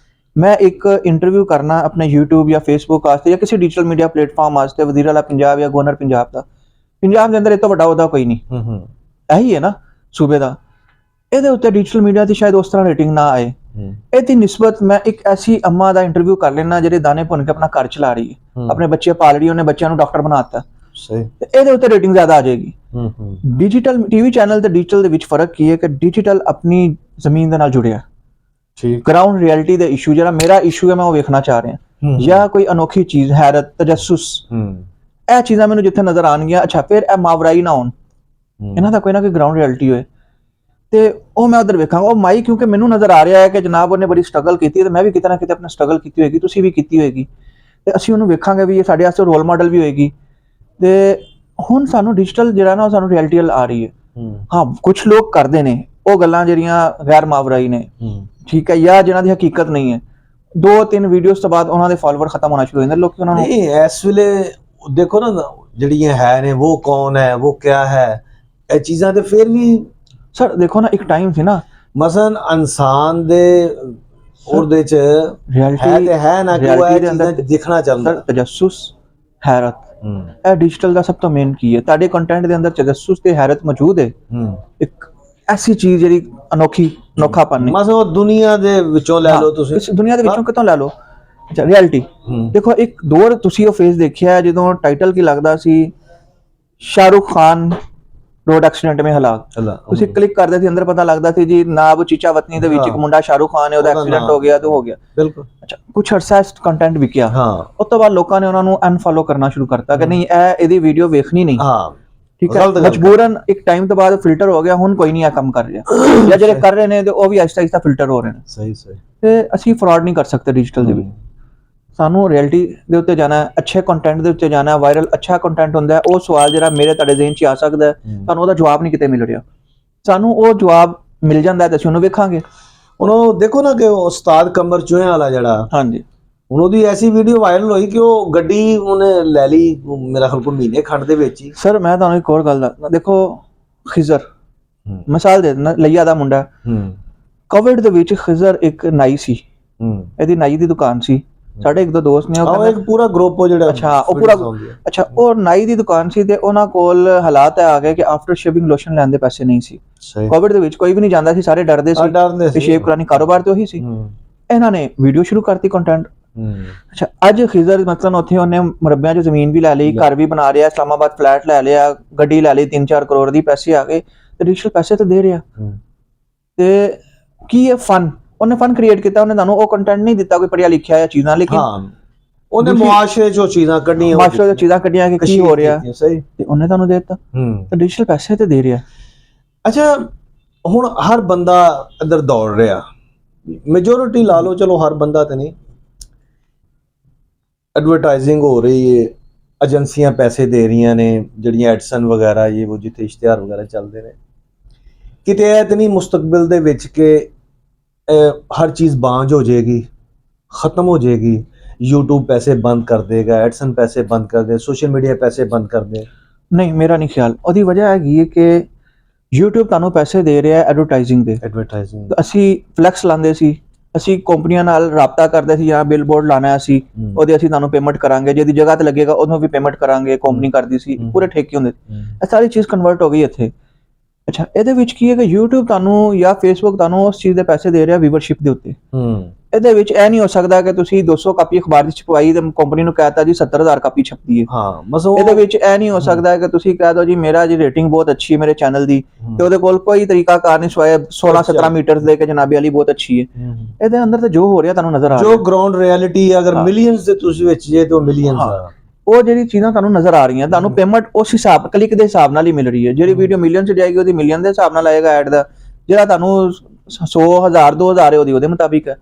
ਮੈਂ ਇੱਕ ਇੰਟਰਵਿਊ ਕਰਨਾ ਆਪਣੇ YouTube ਜਾਂ Facebook ਵਾਸਤੇ ਜਾਂ ਕਿਸੇ ਡਿਜੀਟਲ ਮੀਡੀਆ ਪਲੇਟਫਾਰਮ ਵਾਸਤੇ, ਵਜ਼ੀਰ ਆਲਾ ਪੰਜਾਬ ਜਾਂ ਗਵਰਨਰ ਪੰਜਾਬ ਦਾ, ਪੰਜਾਬ ਦੇ ਅੰਦਰ ਇਹ ਤੋਂ ਵੱਡਾ ਉਹਦਾ ਕੋਈ ਨਹੀਂ, ਇਹੀ ਹੈ ਨਾ ਸੂਬੇ ਦਾ। ਇਹਦੇ ਉੱਤੇ ਡਿਜੀਟਲ ਮੀਡੀਆ ਦੀ ਸ਼ਾਇਦ ਉਸ ਤਰ੍ਹਾਂ ਰੇਟਿੰਗ ਨਾ ਆਏ। ਇਹਦੀ ਨਿਸਬਤ ਮੈਂ ਇੱਕ ਐਸੀ ਅੰਮਾ ਦਾ ਇੰਟਰਵਿਊ ਕਰ ਲੈਣਾ ਜਿਹੜੇ ਦਾਣੇ ਭੁੰਨ ਕੇ ਆਪਣਾ ਘਰ ਚਲਾ ਰਹੀ ਹੈ, ਆਪਣੇ ਬੱਚੇ ਪਾਲ ਰਹੀ ਹੈ, ਉਹਨੇ ਬੱਚਿਆਂ ਨੂੰ ਡਾਕਟਰ ਬਣਾਤਾ, ਤੇ ਇਹਦੇ ਉੱਤੇ ਰੇਟਿੰਗ ਜ਼ਿਆਦਾ ਆ ਜਾਏਗੀ। ਡਿਜੀਟਲ ਟੀਵੀ ਚੈਨਲ ਤੇ ਡਿਜੀਟਲ ਦੇ ਵਿੱਚ ਫਰਕ ਕੀ ਹੈ ਕਿ ਡਿਜੀਟਲ ਆਪਣੀ ਜ਼ਮੀਨ ਦੇ ਨਾਲ ਜੁੜਿਆ, ਗਰਾਊਂਡ ਰਿਐਲਿਟੀ ਦੇ ਇਸ਼ੂ, ਜਿਹੜਾ ਮੇਰਾ ਇਸ਼ੂ ਹੈ ਮੈਂ ਉਹ ਵੇਖਣਾ ਚਾਹ ਰਿਹਾ, ਜਾਂ ਕੋਈ ਅਨੋਖੀ ਚੀਜ਼, ਹੈਰਤ, ਤਜੱਸੁਸ, ਇਹ ਚੀਜ਼ਾਂ ਮੈਨੂੰ ਜਿੱਥੇ ਨਜ਼ਰ ਆਉਣਗੀਆਂ। ਅੱਛਾ, ਫਿਰ ਇਹ ਮਾਵਰਾਈ ਨਾ ਹੋਣ, ਇਹਨਾਂ ਦਾ ਕੋਈ ਨਾ ਕੋਈ ਗਰਾਊਂਡ ਰਿਐਲਿਟੀ ਹੋਏ, ਤੇ ਉਹ ਮੈਂ ਉਧਰ ਵੇਖਾਂਗਾ। ਉਹ ਮਾਈ ਕਿਉਂਕਿ ਮੈਨੂੰ ਨਜ਼ਰ ਆ ਰਿਹਾ ਹੈ ਕਿ ਜਨਾਬ ਉਹਨੇ ਬੜੀ ਸਟਰਗਲ ਕੀਤੀ ਹੈ, ਤੇ ਮੈਂ ਵੀ ਕਿਤੇ ਨਾ ਕਿਤੇ ਆਪਣੀ ਸਟਰਗਲ ਕੀਤੀ ਹੋਏਗੀ, ਤੁਸੀਂ ਵੀ ਕੀਤੀ ਹੋਏਗੀ, ਤੇ ਅਸੀਂ ਉਹਨੂੰ ਵੇਖਾਂਗੇ ਵੀ ਇਹ ਸਾਡੇ ਵਾਸਤੇ ਰੋਲ ਮਾਡਲ ਵੀ ਹੋਏਗੀ। ਤੇ ਹੁਣ ਸਾਨੂੰ ਡਿਜੀਟਲ ਜਿਹੜਾ ਨਾ ਉਹ ਸਾਨੂੰ ਰਿਐਲਿਟੀ ਆ ਰਹੀ ਹੈ। ਹਾਂ ਕੁਝ ਲੋਕ ਕਰਦੇ ਨੇ ਉਹ ਗੱਲਾਂ ਜਿਹੜੀਆਂ ਗੈਰ ਮਾਵਰਾਈ ਨੇ, ਠੀਕ ਹੈ, ਜਾਂ ਜਿਨ੍ਹਾਂ ਦੀ ਹਕੀਕਤ ਨਹੀਂ ਹੈ। 2-3 ਵੀਡੀਓਜ਼ ਤੋਂ ਬਾਅਦ ਉਹਨਾਂ ਦੇ ਫਾਲੋਅਰ ਖਤਮ ਹੋਣਾ ਸ਼ੁਰੂ ਹੋ ਜਾਂਦੇ, ਲੋਕੀ ਉਹਨਾਂ ਨੂੰ ਨਹੀਂ ਇਸ ਵੇਲੇ ਦੇਖੋ ਨਾ ਜਿਹੜੀਆਂ ਹੈ ਨੇ ਉਹ ਕੌਣ ਹੈ ਉਹ ਕਿਆ ਹੈ ਇਹ ਚੀਜ਼ਾਂ ਤੇ ਫਿਰ ਵੀ ਸਰ ਦੇਖੋ ਨਾ, ਇੱਕ ਟਾਈਮ ਸੀ ਨਾ ਮਸਲਨ ਇਨਸਾਨ ਦੇ ਉਹਦੇ ਚ ਰਿਐਲਿਟੀ ਹੈ ਤੇ ਹੈ ਨਾ ਕਿ ਉਹ ਇਹ ਚੀਜ਼ਾਂ ਦੇਖਣਾ ਚਾਹੁੰਦਾ। ਸਰ ਤਜੱਸੁਸ, ਹੈਰਤ, ਇਹ ਡਿਜੀਟਲ ਦਾ ਸਭ ਤੋਂ ਮੇਨ ਕੀ ਹੈ। ਤੁਹਾਡੇ ਕੰਟੈਂਟ ਦੇ ਅੰਦਰ ਤਜੱਸੁਸ ਤੇ ਹੈਰਤ ਮੌਜੂਦ ਹੈ, ਇੱਕ ਐਸੀ ਚੀਜ਼ ਜਿਹੜੀ ਅਨੋਖਾਪਨ ਨਹੀਂ। ਮਸਲਨ ਉਹ ਦੁਨੀਆ ਦੇ ਵਿੱਚੋਂ ਲੈ ਲਓ ਤੁਸੀਂ, ਇਸ ਦੁਨੀਆ ਦੇ ਵਿੱਚੋਂ ਕਿਤੋਂ ਲੈ ਲਓ। ਅੱਛਾ ਰਿਐਲਿਟੀ ਦੇਖੋ, ਇੱਕ ਦੌਰ ਤੁਸੀਂ ਉਹ ਫੇਸ ਦੇਖਿਆ ਜਦੋਂ ਟਾਈਟਲ ਕੀ ਲੱਗਦਾ ਸੀ, ਸ਼ਾਹਰੁਖ ਖਾਨ ਰੋਡ ਐਕਸੀਡੈਂਟ में ਹਲਾਕ। ਤੁਸੀਂ ਕਲਿੱਕ ਕਰਦੇ ਸੀ, ਅੰਦਰ ਪਤਾ ਲੱਗਦਾ ਸੀ ਜੀ ਨਾਬ ਚੀਚਾ ਵਤਨੀ ਦੇ ਵਿੱਚ ਇੱਕ ਮੁੰਡਾ ਸ਼ਾਹਰੁਖ ਖਾਨ ਹੈ, ਉਹਦਾ ਐਕਸੀਡੈਂਟ ਹੋ ਗਿਆ ਤੇ ਹੋ ਗਿਆ। ਬਿਲਕੁਲ। ਅੱਛਾ ਕੁਝ ਅਰਸਾ ਇਸ ਕੰਟੈਂਟ ਵਿਕਿਆ, ਉਸ ਤੋਂ ਬਾਅਦ ਲੋਕਾਂ ਨੇ ਉਹਨਾਂ ਨੂੰ ਅਨਫੋਲੋ ਕਰਨਾ ਸ਼ੁਰੂ ਕਰਤਾ ਕਿ ਨਹੀਂ ਇਹਦੀ ਵੀਡੀਓ ਵੇਖਣੀ ਨਹੀਂ। ਠੀਕ ਹੈ, ਮਜਬੂਰਨ ਇੱਕ ਟਾਈਮ ਤੋਂ ਬਾਅਦ ਫਿਲਟਰ ਹੋ ਗਿਆ, ਹੁਣ ਕੋਈ ਨਹੀਂ ਇਹ ਕੰਮ ਕਰ ਰਿਹਾ, ਜਾਂ ਜਿਹੜੇ ਕਰ ਰਹੇ ਨੇ ਤੇ ਉਹ ਵੀ ਆਹਿਸਤਾ ਆਹਿਸਤਾ ਫਿਲਟਰ ਹੋ ਰਹੇ ਨੇ। ਸਹੀ ਸਹੀ। ਤੇ ਅਸੀਂ ਫਰਾਡ ਨਹੀਂ ਕਰ ਸਕਦੇ ਡਿਜੀਟਲ ਦੇ ਵਿੱਚ। ਸਾਨੂੰ ਰਿਐਲਿਟੀ ਦੇ ਉੱਤੇ ਜਾਣਾ ਹੈ, ਅੱਛੇ ਕੰਟੈਂਟ ਦੇ ਉੱਤੇ ਜਾਣਾ ਹੈ। ਵਾਇਰਲ ਅੱਛਾ ਕੰਟੈਂਟ ਹੁੰਦਾ ਹੈ, ਉਹ ਸਵਾਲ ਜਿਹੜਾ ਮੇਰੇ ਤੁਹਾਡੇ ਜ਼ਿਹਨ 'ਚ ਆ ਸਕਦਾ ਹੈ, ਸਾਨੂੰ ਉਹਦਾ ਜਵਾਬ ਨਹੀਂ ਕਿਤੇ ਮਿਲ ਰਿਹਾ, ਸਾਨੂੰ ਉਹ ਜਵਾਬ ਮਿਲ ਜਾਂਦਾ ਤੇ ਅਸੀਂ ਉਹਨੂੰ ਵੇਖਾਂਗੇ। ਹੁਣ ਉਹ ਦੇਖੋ ਨਾ ਕਿ ਉਸਤਾਦ ਕਮਰ ਚੂਹਿਆਂ ਵਾਲਾ ਜਿਹੜਾ, ਹਾਂਜੀ, ਹੁਣ ਉਹਦੀ ਐਸੀ ਵੀਡੀਓ ਵਾਇਰਲ ਹੋਈ ਕਿ ਉਹ ਗੱਡੀ ਉਹਨੇ ਲੈ ਲਈ, ਮੇਰਾ ਖਿਆਲ ਕੋਈ ਮਹੀਨੇ ਖੰਡ ਦੇ ਵਿੱਚ ਹੀ। ਸਰ ਮੈਂ ਤੁਹਾਨੂੰ ਇੱਕ ਹੋਰ ਗੱਲ ਦੱਸਦਾ, ਦੇਖੋ ਖਿਜ਼ਰ ਮਿਸਾਲ ਦੇ ਦਿੰਦਾ, ਲਈਆ ਦਾ ਮੁੰਡਾ, ਕੋਵਿਡ ਦੇ ਵਿੱਚ ਖਿਜ਼ਰ ਇੱਕ ਨਾਈ ਸੀ, ਇਹਦੀ ਨਾਈ ਦੀ ਦੁਕਾਨ ਸੀ। ਸਾਡੇ ਇੱਕ ਦੋ ਦੋਸਤ ਨੇ ਉਹ ਇੱਕ ਪੂਰਾ ਗਰੁੱਪ ਉਹ ਜਿਹੜਾ, ਅੱਛਾ ਉਹ ਪੂਰਾ, ਅੱਛਾ ਉਹ ਨਾਈ ਦੀ ਦੁਕਾਨ ਸੀ ਤੇ ਉਹਨਾਂ ਕੋਲ ਹਾਲਾਤ ਆ ਗਏ ਕਿ ਆਫਟਰ ਸ਼ੇਵਿੰਗ ਲੋਸ਼ਨ ਲੈਣ ਦੇ ਪੈਸੇ ਨਹੀਂ ਸੀ। ਕੋਵਿਡ ਦੇ ਵਿੱਚ ਕੋਈ ਵੀ ਨਹੀਂ ਜਾਂਦਾ ਸੀ, ਸਾਰੇ ਡਰਦੇ ਸੀ ਸ਼ੇਵ ਕਰਾਣੀ, ਕਾਰੋਬਾਰ ਤੇ ਉਹੀ ਸੀ। ਇਹਨਾਂ ਨੇ ਵੀਡੀਓ ਸ਼ੁਰੂ ਕਰਤੀ ਕੰਟੈਂਟ। ਅੱਛਾ ਅੱਜ ਖਿਜ਼ਰ ਮਤਲਬ ਉੱਥੇ ਉਹਨੇ ਮੁਰੱਬਿਆਂ 'ਚ ਜ਼ਮੀਨ ਵੀ ਲੈ ਲਈ, ਘਰ ਵੀ ਬਣਾ ਰਿਹਾ, ਇਸਲਾਮਾਬਾਦ ਫਲੈਟ ਲੈ ਲਿਆ, ਗੱਡੀ ਲੈ ਲਈ, 3-4 ਕਰੋੜ ਦੀ, ਪੈਸੇ ਆ ਗਏ ਤੇ ਡਿਜੀਟਲ ਪੈਸੇ ਤੇ ਦੇ ਰਿਹਾ। ਤੇ ਕੀ ਇਹ ਫਨ, ਉਹਨੇ ਫਨ ਕ੍ਰੀਏਟ ਕੀਤਾ, ਉਹਨੇ ਤੁਹਾਨੂੰ ਉਹ ਕੰਟੈਂਟ ਨਹੀਂ ਦਿੱਤਾ ਕੋਈ ਪੜ੍ਹਿਆ ਲਿਖਿਆ ਜਾਂ ਚੀਜ਼ਾਂ, ਲੇਕਿਨ ਉਹਨੇ ਮੁਆਸ਼ਰੇ 'ਚੋਂ ਚੀਜ਼ਾਂ ਕੱਢੀਆਂ, ਮੁਆਸ਼ਰੇ 'ਚੋਂ ਚੀਜ਼ਾਂ ਕੱਢੀਆਂ ਕਿ ਕੀ ਹੋ ਰਿਹਾ, ਸਹੀ, ਤੇ ਉਹਨੇ ਤੁਹਾਨੂੰ ਦੇ ਦਿੱਤਾ। ਤੇ ਡਿਜੀਟਲ ਪੈਸੇ ਤੇ ਦੇ ਰਿਹਾ। ਅੱਛਾ ਹੁਣ ਹਰ ਬੰਦਾ ਇੱਧਰ ਦੌੜ ਰਿਹਾ, ਮੈਜੋਰਿਟੀ ਲਾ ਲਓ, ਚਲੋ ਹਰ ਬੰਦਾ ਤੇ ਨਹੀਂ, ਐਡਵਰਟਾਈਜ਼ਿੰਗ ਹੋ ਰਹੀ ਹੈ, ਏਜੰਸੀਆਂ ਪੈਸੇ ਦੇ ਰਹੀਆਂ ਨੇ ਜਿਹੜੀਆਂ ਐਡਸਨ ਵਗੈਰਾ ਇਹ ਉਹ ਜਿੱਥੇ ਇਸ਼ਤਿਹਾਰ ਵਗੈਰਾ ਚੱਲਦੇ ਨੇ। ਕਿਤੇ ਇਹ ਤੇ ਨਹੀਂ ਮੁਸਤਕਬਲ ਦੇ ਵਿੱਚ ਕਿ ਹਰ ਚੀਜ਼ ਬਾਂਝ ਹੋ ਜਾਏਗੀ, ਖਤਮ ਹੋ ਜਾਏਗੀ, YouTube ਪੈਸੇ ਬੰਦ ਕਰ ਦੇਗਾ, ਐਡਸਨ ਪੈਸੇ ਬੰਦ ਕਰ ਦੇ, ਸੋਸ਼ਲ ਮੀਡੀਆ ਪੈਸੇ ਬੰਦ ਕਰ ਦੇ? ਨਹੀਂ, ਮੇਰਾ ਨਹੀਂ ਖਿਆਲ। ਉਹਦੀ ਵਜ੍ਹਾ ਹੈਗੀ ਹੈ ਕਿ YouTube ਤੁਹਾਨੂੰ ਪੈਸੇ ਦੇ ਰਿਹਾ ਐਡਵਰਟਾਈਜ਼ਿੰਗ ਦੇ। ਅਸੀਂ ਫਲੈਕਸ ਲਾਉਂਦੇ ਸੀ, ਅਸੀਂ ਕੰਪਨੀਆਂ ਨਾਲ ਰਾਬਤਾ ਕਰਦੇ ਸੀ, ਜਾਂ ਬਿਲਬੋਰਡ ਲਾਣਾ ਅਸੀਂ, ਉਹਦੇ ਅਸੀਂ ਤੁਹਾਨੂੰ ਪੇਮੈਂਟ ਕਰਾਂਗੇ, ਜਿਹਦੀ ਜਗ੍ਹਾ ਤੇ ਲੱਗੇਗਾ ਉਹਨੂੰ ਵੀ ਪੇਮੈਂਟ ਕਰਾਂਗੇ, ਕੰਪਨੀ ਕਰਦੀ ਸੀ, ਪੂਰੇ ਠੇਕੇ ਹੁੰਦੇ। ਇਹ ਸਾਰੀ ਚੀਜ਼ ਕਨਵਰਟ ਹੋ ਗਈ ਇੱਥੇ। ਅੱਛਾ ਇਹਦੇ ਵਿੱਚ ਕੀ ਹੈ ਕਿ YouTube ਤੁਹਾਨੂੰ ਜਾਂ Facebook ਤੁਹਾਨੂੰ ਉਸ ਚੀਜ਼ ਦੇ ਪੈਸੇ ਦੇ ਰਿਹਾ ਵੀਵਰਸ਼ਿਪ ਦੇ ਉੱਤੇ। ਇਹਦੇ ਵਿੱਚ ਇਹ ਨਹੀਂ ਹੋ ਸਕਦਾ ਕਿ ਤੁਸੀਂ 200 ਕਾਪੀ ਅਖਬਾਰ ਦੀ ਛਪਵਾਈ ਤੇ ਕੰਪਨੀ ਨੂੰ ਕਹਿਤਾ ਜੀ 70,000 ਕਾਪੀ ਛਪਦੀ ਹੈ। ਬਸ ਇਹਦੇ ਵਿੱਚ ਇਹ ਨਹੀਂ ਹੋ ਸਕਦਾ ਕਿ ਤੁਸੀਂ ਕਹਿ ਦਿਓ ਜੀ ਮੇਰਾ ਜੀ ਰੇਟਿੰਗ ਬਹੁਤ ਅੱਛੀ ਹੈ ਮੇਰੇ ਚੈਨਲ ਦੀ, ਤੇ ਉਹਦੇ ਕੋਲ ਕੋਈ ਤਰੀਕਾ ਕਾਰ ਨਹੀਂ ਸਵਾਇਆ 16-17 ਮੀਟਰ ਦੇ ਕੇ ਜਨਾਬੇ ਵਾਲੀ ਬਹੁਤ ਅੱਛੀ ਹੈ। ਇਹਦੇ ਅੰਦਰ ਤੇ ਜੋ ਹੋ ਰਿਹਾ ਤੁਹਾਨੂੰ ਨਜ਼ਰ ਆ ਰਿਹਾ, ਜੋ ਗਰਾਊਂਡ ਰਿਐਲਿਟੀ ਅਗਰ ਮਿਲੀਅਨਸ ਦੇ ਤੁਸੀਂ ਵਿੱਚ ਜੇ ਤੇ ਮਿਲੀਅਨਸ ਆ, ਉਹ ਜਿਹੜੀ ਚੀਜ਼ਾਂ ਤੁਹਾਨੂੰ ਨਜ਼ਰ ਆ ਰਹੀਆਂ, ਤੁਹਾਨੂੰ ਪੇਮੈਂਟ ਉਸ ਹਿਸਾਬ ਕਲਿੱਕ ਦੇ ਹਿਸਾਬ ਨਾਲ ਹੀ ਮਿਲ ਰਹੀ ਹੈ। ਜਿਹੜੀ ਵੀਡੀਓ ਮਿਲੀਅਨ 'ਚ ਜਾਏਗੀ ਉਹਦੀ ਮਿਲੀਅਨ ਦੇ ਹਿਸਾਬ ਨਾਲ ਆਏਗਾ ਐਡ ਦਾ, ਜਿਹੜਾ ਤੁਹਾਨੂੰ 100,000 2,000 ਹੈ ਉਹਦੇ ਮੁਤਾਬਿਕ ਹੈ।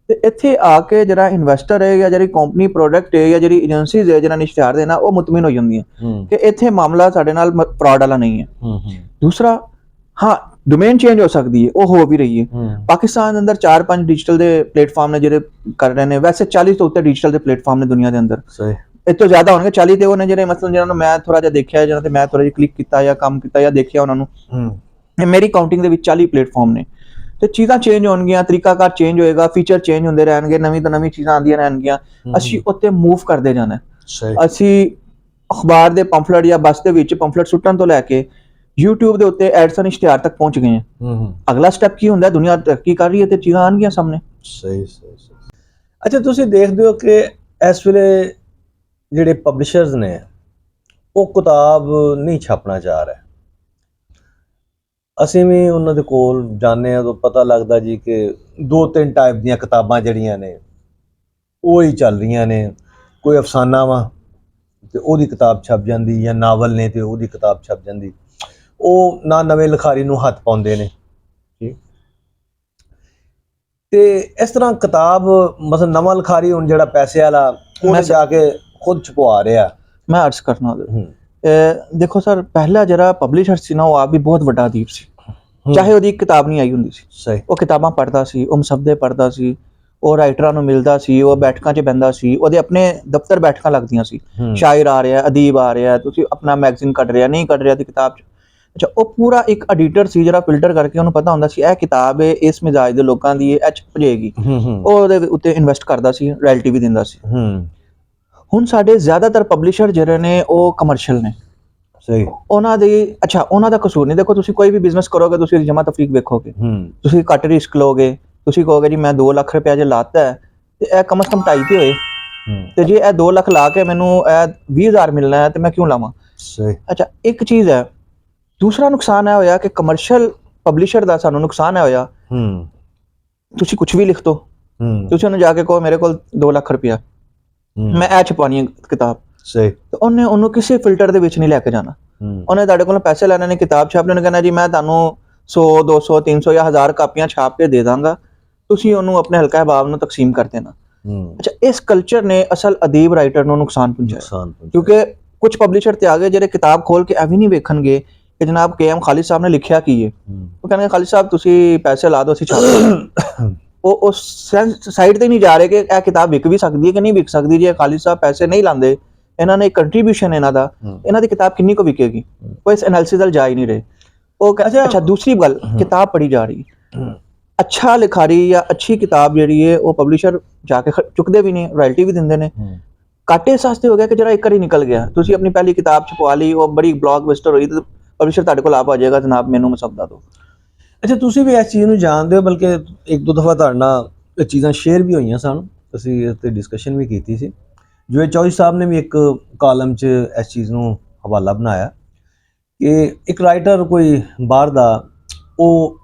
ਤੇ ਇੱਥੇ ਆ ਕੇ ਜਿਹੜਾ ਇਨਵੈਸਟਰ ਹੈ ਜਾਂ ਜਿਹੜੀ ਕੰਪਨੀ ਪ੍ਰੋਡਕਟ ਹੈ ਜਾਂ ਜਿਹੜੀ ਏਜੰਸੀਜ਼ ਹੈ ਜਿਹਨਾਂ ਨੇ ਇਸ਼ਤਿਹਾਰ ਦੇਣਾ, ਉਹ ਮੁਤਮਿਨ ਹੋ ਜਾਂਦੀਆਂ ਕਿ ਇੱਥੇ ਮਾਮਲਾ ਸਾਡੇ ਨਾਲ ਫਰਾਡ ਵਾਲਾ ਨਹੀਂ ਹੈ। ਦੂਸਰਾ, ਹਾਂ ਡੋਮੇਨ ਚੇਂਜ ਹੋ ਸਕਦੀ ਹੈ, ਉਹ ਹੋ ਵੀ ਰਹੀ ਹੈ। ਪਾਕਿਸਤਾਨ ਦੇ ਅੰਦਰ 4-5 ਡਿਜੀਟਲ ਦੇ ਪਲੇਟਫਾਰਮ ਨੇ ਜਿਹੜੇ ਕਰ ਰਹੇ ਨੇ, ਵੈਸੇ 40 ਤੋਂ ਉੱਤੇ ਡਿਜੀਟਲ ਦੇ ਪਲੇਟਫਾਰਮ ਨੇ ਦੁਨੀਆ ਦੇ ਅੰਦਰ। ਇਹ ਤੋਂ ਜ਼ਿਆਦਾ ਹੋਣਗੇ 40 ਤੇ, ਉਹਨੇ ਜਿਹੜੇ ਮਤਲਬ ਜਿਹਨਾਂ ਨੂੰ ਮੈਂ ਥੋੜਾ ਜਿਹਾ ਦੇਖਿਆ, ਜਿਹਨਾਂ ਤੇ ਮੈਂ ਥੋੜਾ ਜਿਹਾ ਕਲਿੱਕ ਕੀਤਾ ਜਾਂ ਕੰਮ ਕੀਤਾ ਜਾਂ ਦੇਖਿਆ ਉਹਨਾਂ ਨੂੰ, ਮੇਰੀ ਕਾਊਂਟਿੰਗ ਦੇ ਵਿੱਚ 40 ਪਲੇਟਫਾਰਮ ਨੇ। ਤੇ ਚੀਜ਼ਾਂ ਚੇਂਜ ਹੋਣਗੀਆਂ, ਤਰੀਕਾਕਾਰ ਚੇਂਜ ਹੋਏਗਾ, ਫੀਚਰ ਚੇਂਜ ਹੁੰਦੇ ਰਹਿਣਗੇ, ਨਵੀਂ ਤੋਂ ਨਵੀਂ ਚੀਜ਼ਾਂ ਆਉਂਦੀਆਂ ਰਹਿਣਗੀਆਂ, ਅਸੀਂ ਉੱਤੇ ਮੂਵ ਕਰਦੇ ਜਾਣਾ। ਅਸੀਂ ਅਖਬਾਰ ਦੇ ਪੰਫਲੇਟ ਜਾਂ ਬੱਸ ਦੇ ਵਿੱਚ ਪੰਫਲੇਟ ਸੁੱਟਣ ਤੋਂ ਲੈ ਕੇ YouTube ਦੇ ਉੱਤੇ ਐਡਸਨ ਇਸ਼ਤਿਹਾਰ ਤੱਕ ਪਹੁੰਚ ਗਏ ਹਾਂ। ਅਗਲਾ ਸਟੈਪ ਕੀ ਹੁੰਦਾ? ਦੁਨੀਆ ਤਰੱਕੀ ਕਰ ਰਹੀ ਹੈ ਤੇ ਚੀਜ਼ਾਂ ਆਉਣਗੀਆਂ ਸਾਹਮਣੇ। ਸਹੀ। ਅੱਛਾ ਤੁਸੀਂ ਦੇਖਦੇ ਹੋ ਕਿ ਇਸ ਵੇਲੇ ਜਿਹੜੇ ਪਬਲਿਸ਼ਰਸ ਨੇ ਉਹ ਕਿਤਾਬ ਨਹੀਂ ਛਾਪਣਾ ਚਾਹ ਰਹੇ। ਅਸੀਂ ਵੀ ਉਹਨਾਂ ਦੇ ਕੋਲ ਜਾਂਦੇ ਹਾਂ ਤਾਂ ਪਤਾ ਲੱਗਦਾ ਜੀ ਕਿ 2-3 ਟਾਈਪ ਦੀਆਂ ਕਿਤਾਬਾਂ ਜਿਹੜੀਆਂ ਨੇ ਉਹ ਹੀ ਚੱਲ ਰਹੀਆਂ ਨੇ। ਕੋਈ ਅਫਸਾਨਾ ਵਾ ਤੇ ਉਹਦੀ ਕਿਤਾਬ ਛਪ ਜਾਂਦੀ, ਜਾਂ ਨਾਵਲ ਨੇ ਤੇ ਉਹਦੀ ਕਿਤਾਬ ਛਪ ਜਾਂਦੀ। ਉਹ ਨਾ ਨਵੇਂ ਲਿਖਾਰੀ ਨੂੰ ਹੱਥ ਪਾਉਂਦੇ ਨੇ। ਤੇ ਇਸ ਤਰ੍ਹਾਂ ਕਿਤਾਬ ਮਤਲਬ ਨਵਾਂ ਲਿਖਾਰੀ ਹੁਣ ਜਿਹੜਾ ਪੈਸੇ ਵਾਲਾ ਉਹ ਜਾ ਕੇ ਖੁਦ ਛਪਵਾ ਰਿਹਾ। ਮੈਂ ਅਰਜ਼ ਕਰਨਾ ਦੇਖੋ ਸਰ, ਪਹਿਲਾ ਜਿਹੜਾ ਪਬਲਿਸ਼ਰ ਸੀ ਨਾ, ਉਹ ਆਪ ਵੀ ਬਹੁਤ ਵੱਡਾ ਅਦੀਬ ਸੀ, ਚਾਹੇ ਉਹਦੀ ਇੱਕ ਕਿਤਾਬ ਨਹੀਂ ਆਈ ਹੁੰਦੀ ਸੀ, ਸਹੀ, ਉਹ ਕਿਤਾਬਾਂ ਪੜ੍ਹਦਾ ਸੀ, ਉਹ ਮੁਸੱਦੇ ਪੜ੍ਹਦਾ ਸੀ, ਉਹ ਰਾਈਟਰਾਂ ਨੂੰ ਮਿਲਦਾ ਸੀ, ਉਹ ਬੈਠਕਾਂ 'ਚ ਬਹਿੰਦਾ ਸੀ, ਉਹਦੇ ਆਪਣੇ ਦਫ਼ਤਰ ਬੈਠਕਾਂ ਲੱਗਦੀਆਂ ਸੀ, ਸ਼ਾਇਰ ਆ ਰਿਹਾ, ਅਦੀਬ ਆ ਰਿਹਾ, ਤੁਸੀਂ ਆਪਣਾ ਮੈਗਜ਼ੀਨ ਕੱਢ ਰਿਹਾ, ਨਹੀਂ ਕੱਢ ਰਿਹਾ ਦੀ ਕਿਤਾਬ 'ਚ। ਅੱਛਾ, ਉਹ ਪੂਰਾ ਇੱਕ ਐਡੀਟਰ ਸੀ ਜਿਹੜਾ ਫਿਲਟਰ ਕਰਕੇ ਉਹਨੂੰ ਪਤਾ ਹੁੰਦਾ ਸੀ ਇਹ ਕਿਤਾਬ ਹੈ, ਇਸ ਮਿਜ਼ਾਜ ਦੇ ਲੋਕਾਂ ਦੀ ਇਹ ਛਪ ਜਾਏਗੀ, ਉਹ ਉਹਦੇ ਉੱਤੇ ਇਨਵੈਸਟ ਕਰਦਾ ਸੀ, ਰਾਇਲਟੀ ਵੀ ਦਿੰਦਾ ਸੀ। ਹੁਣ ਸਾਡੇ ਜ਼ਿਆਦਾਤਰ ਪਬਲਿਸ਼ਰ ਜਿਹੜੇ ਨੇ ਉਹ ਕਮਰਸ਼ੀਅਲ ਨੇ। ਸਹੀ, ਉਹਨਾਂ ਦੀ ਅੱਛਾ, ਉਹਨਾਂ ਦਾ ਕਸੂਰ ਨਹੀਂ। ਦੇਖੋ, ਤੁਸੀਂ ਕੋਈ ਵੀ ਬਿਜ਼ਨਸ ਕਰੋਗੇ, ਤੁਸੀਂ ਜਮਾ ਤਫਰੀਕ ਵੇਖੋਗੇ, ਤੁਸੀਂ ਘੱਟ ਰਿਸਕ ਲਓਗੇ, ਤੁਸੀਂ ਕਹੋਗੇ ਜੀ ਮੈਂ 2 ਲੱਖ ਰੁਪਇਆ ਜੇ ਲਾਤਾ ਹੈ ਤੇ ਇਹ ਕਮ ਸੇ ਕਮ 2.5 ਤੇ ਹੋਏ, ਤੇ ਜੇ ਇਹ 2 ਲੱਖ ਲਾ ਕੇ ਮੈਨੂੰ ਇਹ 20,000 ਮਿਲਣਾ ਹੈ ਤੇ ਮੈਂ ਕਿਉਂ ਲਾਵਾਂ। ਸਹੀ, ਅੱਛਾ, ਇੱਕ ਚੀਜ਼ ਹੈ। ਦੂਸਰਾ ਨੁਕਸਾਨ ਇਹ ਹੋਇਆ ਕਿ ਕਮਰਸ਼ੀਅਲ ਪਬਲਿਸ਼ਰ ਦਾ ਸਾਨੂੰ ਨੁਕਸਾਨ ਇਹ ਹੋਇਆ, ਤੁਸੀਂ ਕੁਝ ਵੀ ਲਿਖ ਦੋ, ਤੁਸੀਂ ਉਹਨੂੰ ਜਾ ਕੇ ਕਹੋ ਮੇਰੇ ਕੋਲ 2 ਲੱਖ ਰੁਪਇਆ, ਮੈਂ ਇਹ ਛਪਾਉਣੀ ਹੈ ਕਿਤਾਬ, ਸਹੀ, ਤੇ ਉਹਨੂੰ ਕਿਸੇ ਫਿਲਟਰ ਦੇ ਵਿੱਚ ਨਹੀਂ ਲੈ ਕੇ ਜਾਣਾ। ਉਹਨੇ ਤੁਹਾਡੇ ਕੋਲੋਂ ਪੈਸੇ ਲੈਣੇ ਨੇ, ਕਿਤਾਬ ਛਾਪਣੇ ਨੂੰ ਕਹਿਣਾ ਜੀ ਮੈਂ ਤੁਹਾਨੂੰ 100 200 300 ਜਾਂ 1000 ਕਾਪੀਆਂ ਛਾਪ ਕੇ ਦੇ ਦਾਂਗਾ, ਤੁਸੀਂ ਉਹਨੂੰ ਆਪਣੇ ਹਲਕਾ ਅਹਿਬਾਬ ਨੂੰ ਤਕਸੀਮ ਕਰ ਦੇਣਾ। ਅੱਛਾ, ਇਸ ਕਲਚਰ ਨੇ ਅਸਲ ਅਦੀਬ ਰਾਈਟਰ ਨੂੰ ਨੁਕਸਾਨ ਪਹੁੰਚਾਇਆ, ਕਿਉਂਕਿ ਕੁਝ ਪਬਲਿਸ਼ਰ ਤੇ ਆ ਗਏ ਜਿਹੜੇ ਕਿਤਾਬ ਖੋਲ ਕੇ ਇਹ ਵੀ ਨਹੀਂ ਵੇਖਣਗੇ ਕਿ ਜਨਾਬ KM ਖਾਲਿਦ ਸਾਹਿਬ ਨੇ ਲਿਖਿਆ ਕੀ ਹੈ। ਉਹ ਕਹਿੰਦੇ ਖਾਲਿਦ ਸਾਹਿਬ ਤੁਸੀਂ ਪੈਸੇ ਲਾ ਦਿਓ, ਅਸੀਂ ਛਾਪ ਉਹ ਉਸ ਸਾਈਡ ਤੇ ਨਹੀਂ ਜਾ ਰਹੇ ਕਿ ਇਹ ਕਿਤਾਬ ਵਿਕ ਵੀ ਸਕਦੀ ਹੈ ਕਿ ਨਹੀਂ ਵਿਕ ਸਕਦੀ। ਜੇ ਖਾਲਿਦ ਸਾਹਿਬ ਪੈਸੇ ਨਹੀਂ ਲਾਉਂਦੇ, ਇਹਨਾਂ ਨੇ ਕੰਟਰੀਬਿਊਸ਼ਨ ਇਹਨਾਂ ਦਾ, ਇਹਨਾਂ ਦੀ ਕਿਤਾਬ ਕਿੰਨੀ ਕੁ ਵਿਕੇਗੀ, ਉਹ ਇਸ ਐਨਾਲਿਸਿਸ ਵੱਲ ਜਾ ਹੀ ਨਹੀਂ ਰਹੇ। ਉਹ ਅੱਛਾ, ਦੂਸਰੀ ਗੱਲ, ਕਿਤਾਬ ਪੜ੍ਹੀ ਜਾ ਰਹੀ, ਅੱਛਾ ਲਿਖਾਰੀ ਜਾਂ ਅੱਛੀ ਕਿਤਾਬ ਜਿਹੜੀ ਹੈ ਉਹ ਪਬਲਿਸ਼ਰ ਜਾ ਕੇ ਚੁੱਕਦੇ ਵੀ ਨੇ, ਰਾਇਲਟੀ ਵੀ ਦਿੰਦੇ ਨੇ। ਕਾਟੇ ਸਸਤੇ ਹੋ ਗਿਆ ਕਿ ਜਿਹੜਾ ਇੱਕ ਵਾਰੀ ਨਿਕਲ ਗਿਆ, ਤੁਸੀਂ ਆਪਣੀ ਪਹਿਲੀ ਕਿਤਾਬ ਛਪਵਾ ਲਈ, ਉਹ ਬੜੀ ਬਲੌਕਬਸਟਰ ਹੋਈ, ਤੇ ਪਬਲਿਸ਼ਰ ਤੁਹਾਡੇ ਕੋਲ ਆ ਜਾਏਗਾ ਜਨਾਬ ਮੈਨੂੰ ਮਸਵਦਾ ਦਿਓ। ਅੱਛਾ, ਤੁਸੀਂ ਵੀ ਇਸ ਚੀਜ਼ ਨੂੰ ਜਾਣਦੇ ਹੋ, ਬਲਕਿ 1-2 ਦਫਾ ਤੁਹਾਡੇ ਨਾਲ ਇਹ ਚੀਜ਼ਾਂ ਸ਼ੇਅਰ ਵੀ ਹੋਈਆਂ ਸਾਨੂੰ, ਅਸੀਂ ਇਸ 'ਤੇ ਡਿਸਕਸ਼ਨ ਵੀ ਕੀਤੀ ਸੀ। ਜੋ ਚੌਧਰੀ ਸਾਹਿਬ ਨੇ ਵੀ ਇੱਕ ਕਾਲਮ 'ਚ ਇਸ ਚੀਜ਼ ਨੂੰ ਹਵਾਲਾ ਬਣਾਇਆ ਕਿ ਇੱਕ ਰਾਈਟਰ ਕੋਈ ਬਾਹਰ ਦਾ, ਉਹ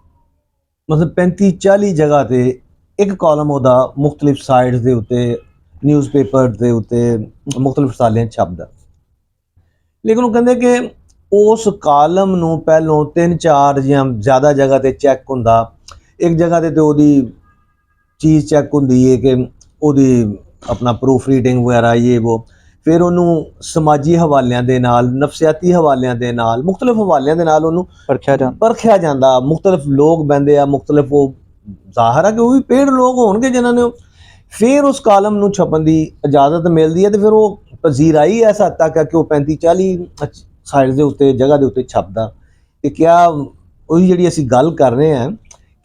ਮਤਲਬ 35-40 ਜਗ੍ਹਾ 'ਤੇ ਇੱਕ ਕਾਲਮ ਉਹਦਾ ਮੁਖਤਲਿਫ ਸਾਈਟਸ ਦੇ ਉੱਤੇ, ਨਿਊਜ਼ਪੇਪਰ ਦੇ ਉੱਤੇ, ਮੁਖਤਲਿਫ ਰਸਾਲਿਆਂ 'ਚ ਛਪਦਾ, ਲੇਕਿਨ ਉਹ ਕਹਿੰਦੇ ਕਿ ਉਸ ਕਾਲਮ ਨੂੰ ਪਹਿਲੋਂ 3-4 ਜਾਂ ਜ਼ਿਆਦਾ ਜਗ੍ਹਾ 'ਤੇ ਚੈੱਕ ਹੁੰਦਾ। ਇੱਕ ਜਗ੍ਹਾ 'ਤੇ ਉਹਦੀ ਚੀਜ਼ ਚੈੱਕ ਹੁੰਦੀ ਹੈ ਕਿ ਉਹਦੀ ਆਪਣਾ ਪ੍ਰੂਫ ਰੀਡਿੰਗ ਵਗੈਰਾ ਇਹ ਉਹ, ਫਿਰ ਉਹਨੂੰ ਸਮਾਜੀ ਹਵਾਲਿਆਂ ਦੇ ਨਾਲ, ਨਫਸਿਆਤੀ ਹਵਾਲਿਆਂ ਦੇ ਨਾਲ, ਮੁਖਤਲਿਫ ਹਵਾਲਿਆਂ ਦੇ ਨਾਲ ਉਹਨੂੰ ਪਰਖਿਆ ਜਾਂਦਾ। ਮੁਖਤਲਿਫ ਲੋਕ ਬਹਿੰਦੇ ਆ, ਮੁਖਤਲਿਫ, ਉਹ ਜ਼ਾਹਰ ਆ ਕਿ ਉਹ ਵੀ ਪੇਡ ਲੋਕ ਹੋਣਗੇ ਜਿਨ੍ਹਾਂ ਨੇ, ਫਿਰ ਉਸ ਕਾਲਮ ਨੂੰ ਛਪਣ ਦੀ ਇਜਾਜ਼ਤ ਮਿਲਦੀ ਹੈ, ਤੇ ਫਿਰ ਉਹ ਪਜ਼ੀਰਾਈ ਇਸ ਹੱਦ ਤੱਕ ਹੈ ਕਿ ਉਹ 35-40 ਸਾਈਡ ਦੇ ਉੱਤੇ, ਜਗ੍ਹਾ ਦੇ ਉੱਤੇ ਛਪਦਾ। ਤੇ ਕਿਆ ਉਹੀ ਜਿਹੜੀ ਅਸੀਂ ਗੱਲ ਕਰ ਰਹੇ ਹਾਂ